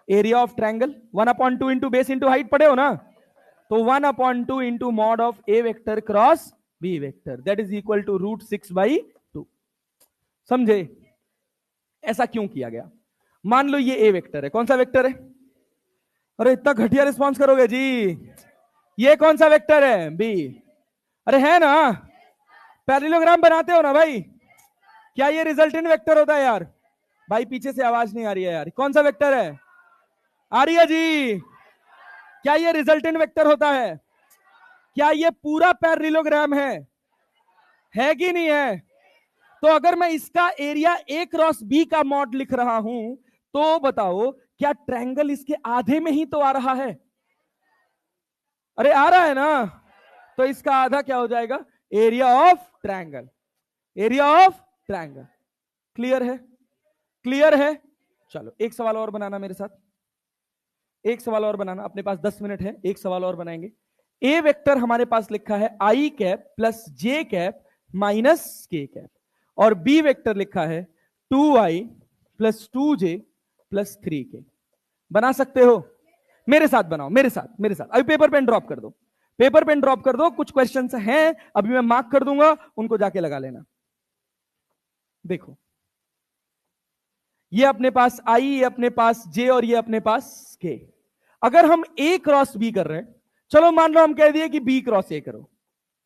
area of triangle 1/2 into base into height पढ़े हो ना, तो 1/2 into mod of A vector cross B vector, that is equal to √6/2। समझे? ऐसा क्यों किया गया? मान लो ये ए वेक्टर है, कौन सा वेक्टर है? अरे इतना घटिया रिस्पॉन्स करोगे जी। ये कौन सा वेक्टर है? बी। अरे है ना, पैरेललोग्राम बनाते हो ना भाई, क्या ये रिजल्टेंट वेक्टर होता है यार? भाई पीछे से आवाज नहीं आ रही है यार, कौन सा वेक्टर है? आ रही है जी? क्या ये रिजल्टेंट वेक्टर होता है? क्या ये पूरा पैरेललोग्राम है कि नहीं है? तो अगर मैं इसका एरिया ए क्रॉस बी का मॉड लिख रहा हूं, तो बताओ क्या ट्रायंगल इसके आधे में ही तो आ रहा है? अरे आ रहा है ना, तो इसका आधा क्या हो जाएगा? Area of triangle. Area of triangle. Clear है? क्लियर है? चलो एक सवाल और बनाना मेरे साथ, एक सवाल और बनाना। अपने पास 10 मिनट है, एक सवाल और बनाएंगे। ए वेक्टर हमारे पास लिखा है आई कैप प्लस जे कैप माइनस के कैप, और बी वेक्टर लिखा है 2i plus 2j plus 3k। बना सकते हो? मेरे साथ बनाओ, मेरे साथ, मेरे साथ। अभी पेपर पेन ड्रॉप कर दो, पेपर पेन ड्रॉप कर दो। कुछ क्वेश्चंस हैं अभी मैं मार्क कर दूंगा, उनको जाके लगा लेना। देखो ये अपने पास आई, ये अपने पास जे, और ये अपने पास के। अगर हम ए क्रॉस बी कर रहे हैं, चलो मान लो हम कह दिए कि बी क्रॉस ए करो।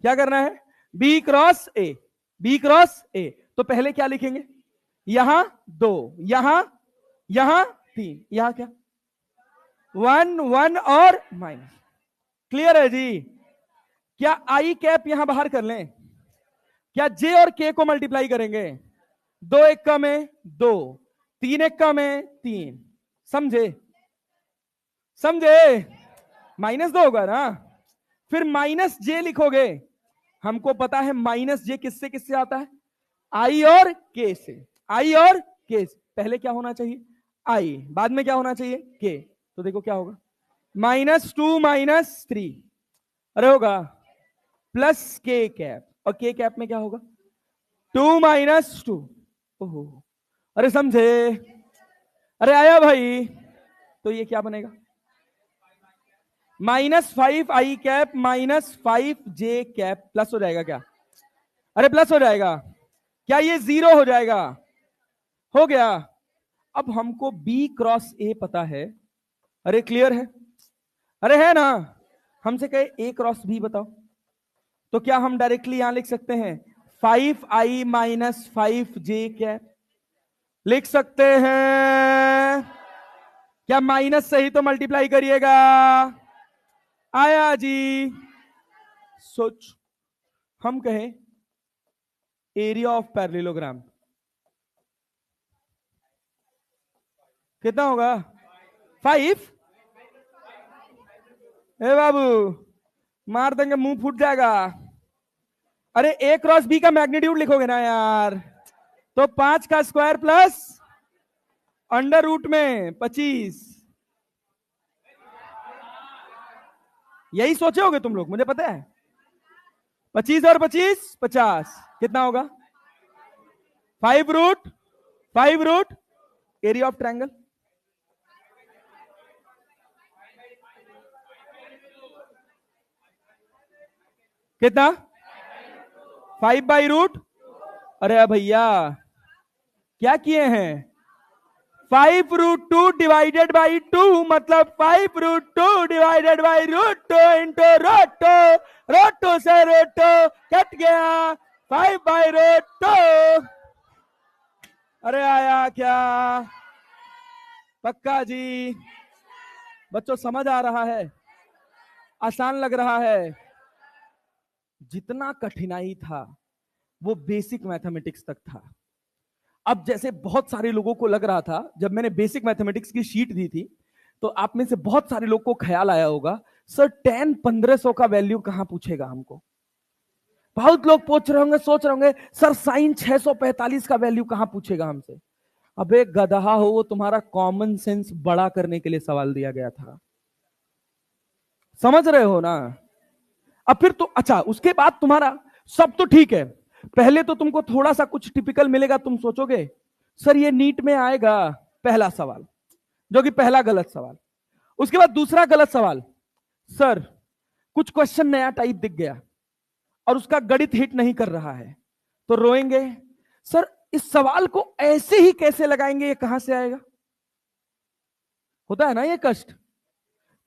क्या करना है? B cross A, B cross A. तो पहले क्या लिखेंगे? यहां 2, यहां 3, यहां क्या 1 1 और माइनस। क्लियर है जी? क्या आई कैप यहां बाहर कर लें? क्या जे और के को मल्टीप्लाई करेंगे? 2 1 का में 2, 3 1 का में 3। समझे? समझे? -2 होगा ना, फिर माइनस जे लिखोगे। हमको पता है माइनस जे किससे किससे आता है? आई और के से। आई और के से। पहले क्या होना चाहिए? आई, बाद में क्या होना चाहिए? के। तो देखो क्या होगा, -2 -3, अरे होगा प्लस के कैप, और के कैप में क्या होगा? 2 -2। ओहो, अरे समझे? अरे आया भाई? तो ये क्या बनेगा? -5i cap -5j cap plus हो जाएगा क्या? अरे प्लस हो जाएगा क्या? ये 0 हो जाएगा। हो गया। अब हमको बी क्रॉस ए पता है। अरे क्लियर है? अरे है ना? हमसे कहे ए क्रॉस बी बताओ, तो क्या हम डायरेक्टली यहां लिख सकते हैं 5i -5j कैप? लिख सकते हैं। क्या माइनस से ही तो मल्टीप्लाई करिएगा? आया जी? सोच, हम कहें एरिया ऑफ पैरेललोग्राम कितना होगा? 5। ए बाबू मार देंगे, मुंह फूट जाएगा। अरे ए क्रॉस बी का मैग्नीट्यूड लिखोगे ना यार, तो 5 का स्क्वायर प्लस अंडर रूट में 25। यही सोचे होगे तुम लोग, मुझे पता है। 25 और 25 50, कितना होगा? 5 रूट एरिया ऑफ ट्रायंगल। कितना? 5/√। अरे भैया क्या किए हैं? 5√2 डिवाइडेड बाई 2, मतलब 5√2 डिवाइडेड बाई √2 इंटू √2 से √2 कट गया 5/√2। अरे आया क्या? पक्का जी? बच्चों समझ आ रहा है? आसान लग रहा है? जितना कठिनाई था वो बेसिक मैथमेटिक्स तक था। अब जैसे बहुत सारे लोगों को लग रहा था, जब मैंने बेसिक मैथमेटिक्स की शीट दी थी, तो आप में से बहुत सारे लोग को ख्याल आया होगा सर 10 1500 का वैल्यू कहां पूछेगा हमको। बहुत लोग पूछ रहे होंगे, सोच रहे होंगे सर साइन 645 का वैल्यू कहां पूछेगा हमसे। अबे गधा हो, वो तुम्हारा कॉमन सेंस बड़ा करने के लिए सवाल दिया गया था। समझ रहे हो ना? अब फिर तो अच्छा, उसके बाद तुम्हारा सब तो ठीक है। पहले तो तुमको थोड़ा सा कुछ टिपिकल मिलेगा, तुम सोचोगे सर ये नीट में आएगा, पहला सवाल, जो कि पहला गलत सवाल। उसके बाद दूसरा गलत सवाल, सर कुछ क्वेश्चन नया टाइप दिख गया और उसका गणित हिट नहीं कर रहा है, तो रोएंगे। सर इस सवाल को ऐसे ही कैसे लगाएंगे, ये कहां से आएगा? होता है ना ये कष्ट।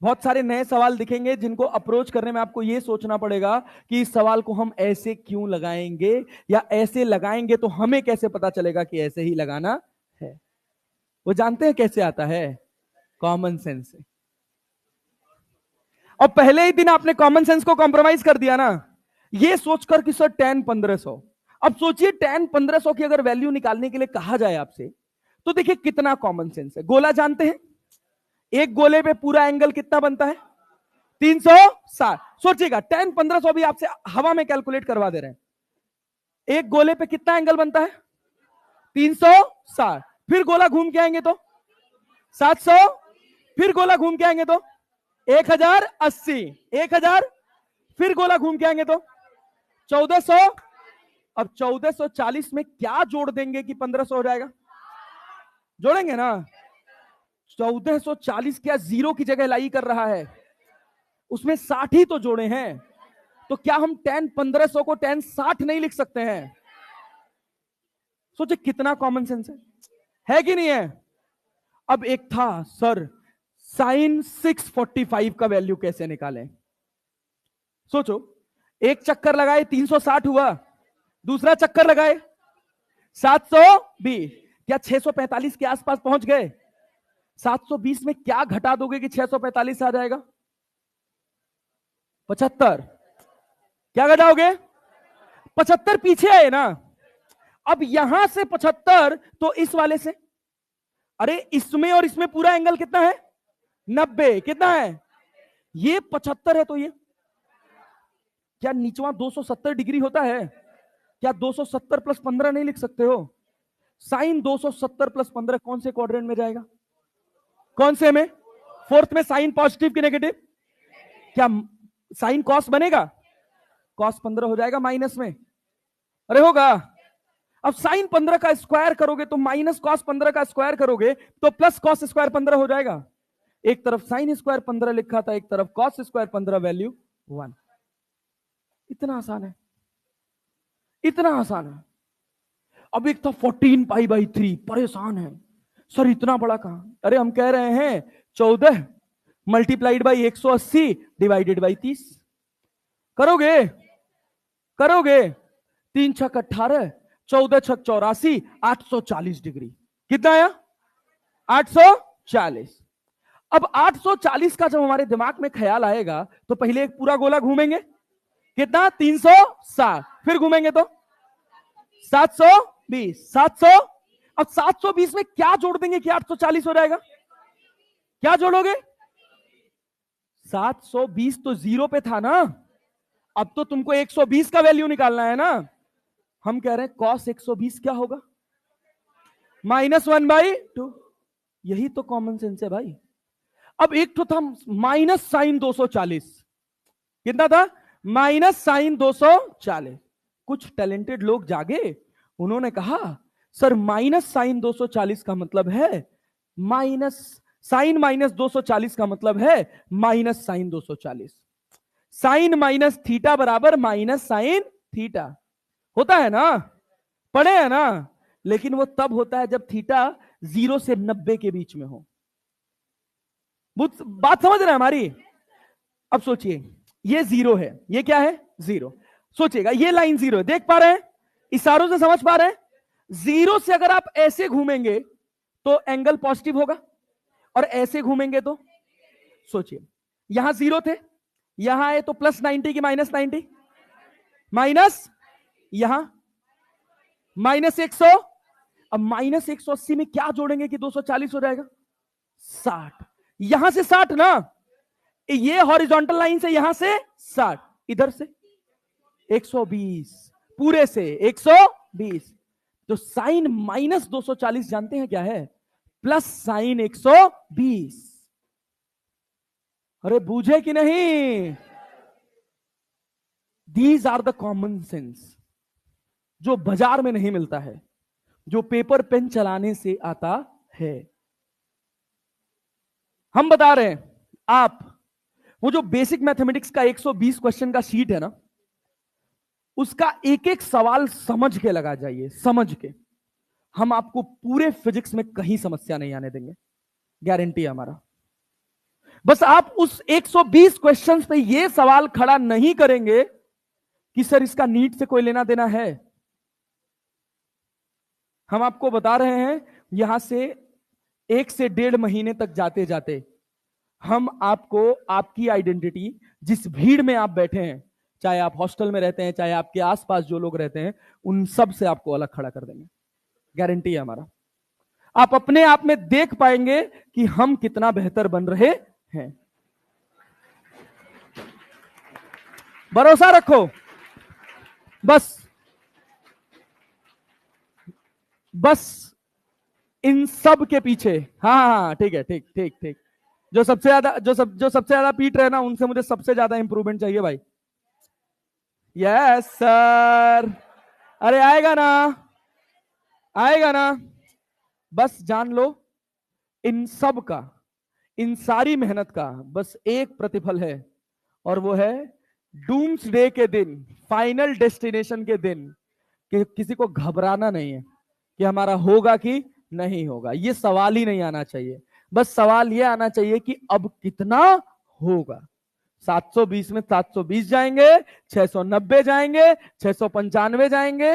बहुत सारे नए सवाल दिखेंगे जिनको अप्रोच करने में आपको यह सोचना पड़ेगा कि इस सवाल को हम ऐसे क्यों लगाएंगे, या ऐसे लगाएंगे तो हमें कैसे पता चलेगा कि ऐसे ही लगाना है। वो जानते हैं कैसे आता है? कॉमन सेंस से। और पहले ही दिन आपने कॉमन सेंस को कॉम्प्रोमाइज कर दिया ना, ये सोचकर कि सर 10-1500। अब सोचिए 10-1500 की अगर वैल्यू निकालने के लिए कहा जाए आपसे, तो देखिए कितना कॉमन सेंस है। गोला जानते हैं, एक गोले पे पूरा एंगल कितना बनता है? 360। सोचिएगा 10-1500 भी आपसे हवा में कैलकुलेट करवा दे रहे हैं। एक गोले पे कितना एंगल बनता है? 360। फिर गोला घूम के आएंगे तो 700, फिर गोला घूम के आएंगे तो 1080, 1000, फिर गोला घूम के आएंगे तो 1400। अब 1440 में क्या जोड़ देंगे कि 1500 हो जाएगा? जोड़ेंगे ना। 1440 क्या जीरो की जगह लाई कर रहा है? उसमें 60 ही तो जोड़े हैं। तो क्या हम 10-1500 को 1060 नहीं लिख सकते हैं? सोचे कितना कॉमन सेंस है कि नहीं है? अब एक था सर साइन 645 का वैल्यू कैसे निकालें। सोचो, एक चक्कर लगाए 360 हुआ, दूसरा चक्कर लगाए 720, क्या 645 के आसपास पहुंच गए? 720 में क्या घटा दोगे कि 645 आ जाएगा? 75। क्या घटाओगे? 75 पीछे आए ना। अब यहां से 75 तो इस वाले से, अरे इसमें और इसमें पूरा एंगल कितना है? 90। कितना है? ये 75 है तो ये क्या नीचवा 270 डिग्री होता है? क्या 270 प्लस 15 नहीं लिख सकते हो? साइन 270 प्लस 15 कौन से क्वाड्रेंट में जाएगा? कौन से में? फोर्थ में। साइन पॉजिटिव की नेगेटिव? क्या साइन कॉस बनेगा? कॉस 15 हो जाएगा माइनस में। अरे होगा। अब साइन 15 का स्क्वायर करोगे तो माइनस कॉस 15 का स्क्वायर करोगे तो प्लस कॉस स्क्वायर 15 हो जाएगा। एक तरफ साइन स्क्वायर 15 लिखा था, एक तरफ कॉस स्क्वायर 15, वैल्यू 1। इतना आसान है, इतना आसान है। अब एक था 14π/3, परेशान है सर इतना बड़ा कहां? अरे हम कह रहे हैं 14 मल्टीप्लाइड बाई 180 डिवाइडेड बाई 30। करोगे? करोगे? 3 छक 18, 14 छक 84, 840 डिग्री। कितना आया? 840। अब 840 का जब हमारे दिमाग में ख्याल आएगा तो पहले एक पूरा गोला घूमेंगे, कितना? 360। फिर घूमेंगे तो 720, 700। अब 720 में क्या जोड़ देंगे कि 840 हो जाएगा? क्या जोड़ोगे? 720 तो जीरो पे था ना, अब तो तुमको 120 का वैल्यू निकालना है ना। हम कह रहे हैं कॉस 120 क्या होगा? -1/2। यही तो कॉमन सेंस है भाई। अब एक तो था माइनस साइन 240। कितना था? Minus sine 240। कुछ टैलेंटेड लोग जागे, उन्होंने कहा सर माइनस साइन 240 का मतलब है माइनस साइन माइनस 240 का मतलब है minus sine 240। Sine minus theta बराबर माइनस साइन थीटा। होता है ना, पढ़े है ना। लेकिन वो तब होता है जब थीटा 0 से 90 के बीच में हो। बात समझ रहे हैं हमारी? अब सोचिए, ये 0 है, ये क्या है? 0। सोचिएगा ये लाइन 0 है, देख पा रहे हैं? इशारों से समझ पा रहे हैं? 0 से अगर आप ऐसे घूमेंगे तो एंगल पॉजिटिव होगा, और ऐसे घूमेंगे तो सोचिए, यहां 0 थे, यहां है तो प्लस 90 की -90, माइनस यहां -100। अब -180 में क्या जोड़ेंगे कि 240 हो जाएगा? 60। यहां से 60 ना, ये हॉरिजॉन्टल लाइन से यहां से 60, इधर से 120, पूरे से 120। तो साइन -240 जानते हैं क्या है? Plus sine 120। अरे बूझे कि नहीं? These are the common sense जो बाजार में नहीं मिलता है, जो पेपर पेन चलाने से आता है। हम बता रहे हैं, आप वो जो बेसिक मैथमेटिक्स का 120 क्वेश्चन का शीट है ना, उसका एक एक सवाल समझ के लगा जाइए, समझ के। हम आपको पूरे फिजिक्स में कहीं समस्या नहीं आने देंगे, गारंटी है हमारा। बस आप उस 120 क्वेश्चंस पे ये सवाल खड़ा नहीं करेंगे कि सर इसका नीट से कोई लेना देना है। हम आपको बता रहे हैं, यहां से 1 से 1.5 महीने तक जाते जाते हम आपको आपकी आइडेंटिटी, जिस भीड़ में आप बैठे हैं, चाहे आप हॉस्टल में रहते हैं, चाहे आपके आसपास जो लोग रहते हैं, उन सब से आपको अलग खड़ा कर देंगे, गारंटी है हमारा। आप अपने आप में देख पाएंगे कि हम कितना बेहतर बन रहे हैं। भरोसा रखो, बस इन सब के पीछे, हाँ हाँ ठीक है, ठीक ठीक ठीक, जो सबसे ज्यादा पीट रहे ना, उनसे मुझे सबसे ज्यादा इंप्रूवमेंट चाहिए भाई। यस सर, अरे आएगा ना, आएगा ना। बस जान लो, इन सब का, इन सारी मेहनत का बस एक प्रतिफल है, और वो है डूम्स डे के दिन, फाइनल डेस्टिनेशन के दिन, कि किसी को घबराना नहीं है कि हमारा होगा कि नहीं होगा। ये सवाल ही नहीं आना चाहिए। बस सवाल ये आना चाहिए कि अब कितना होगा। 720 में 720 जाएंगे, 690 जाएंगे, 695 जाएंगे,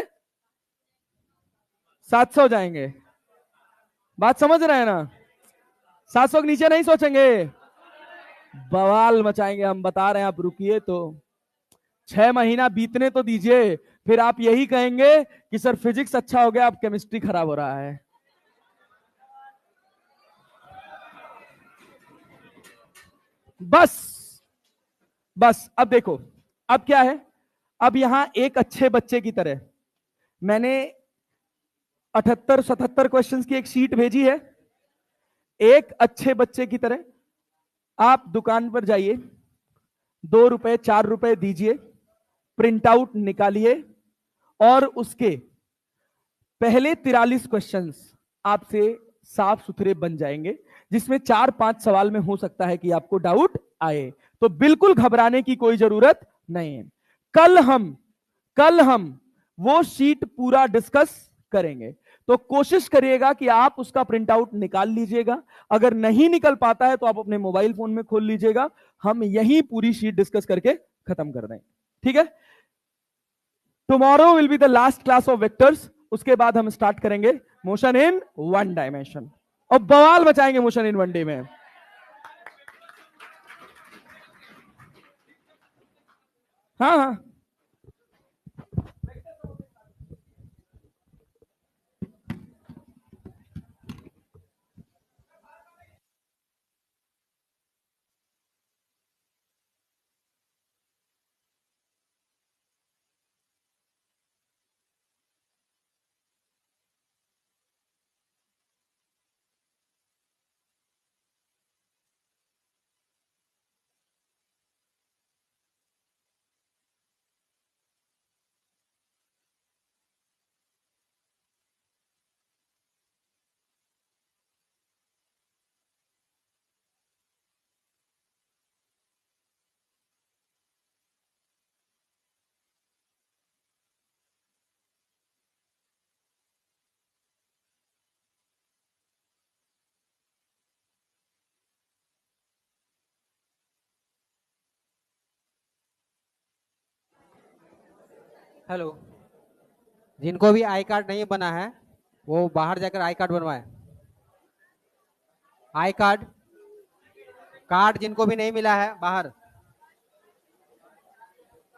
700 जाएंगे। बात समझ रहे हैं ना? 700 के नीचे नहीं सोचेंगे, बवाल मचाएंगे हम, बता रहे हैं। आप रुकिए तो, 6 महीना बीतने तो दीजिए, फिर आप यही कहेंगे कि सर फिजिक्स अच्छा हो गया, अब केमिस्ट्री खराब हो रहा है। बस अब देखो, अब क्या है, अब यहां एक अच्छे बच्चे की तरह मैंने 78-77 क्वेश्चंस की एक शीट भेजी है। एक अच्छे बच्चे की तरह आप दुकान पर जाइए, 2 रुपए 4 रुपए दीजिए, प्रिंट आउट निकालिए, और उसके पहले 43 क्वेश्चंस आपसे साफ सुथरे बन जाएंगे, जिसमें 4-5 सवाल में हो सकता है कि आपको डाउट आए। तो बिल्कुल घबराने की कोई जरूरत नहीं है। कल हम वो शीट पूरा डिस्कस करेंगे, तो कोशिश करिएगा कि आप उसका प्रिंट आउट निकाल लीजिएगा। अगर नहीं निकल पाता है तो आप अपने मोबाइल फोन में खोल लीजिएगा, हम यही पूरी शीट डिस्कस करके खत्म कर देंगे, ठीक है? Tomorrow will be the last class of vectors, उसके बाद हम स्टार्ट करेंगे मोशन इन 1 डायमेंशन, और बवाल बचाएंगे मोशन इन 1D में। हाँ हाँ, हेलो, जिनको भी आई कार्ड नहीं बना है वो बाहर जाकर आई कार्ड बनवाए। आई कार्ड कार्ड जिनको भी नहीं मिला है बाहर,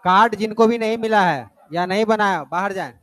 कार्ड जिनको भी नहीं मिला है या नहीं बनाया बाहर जाए।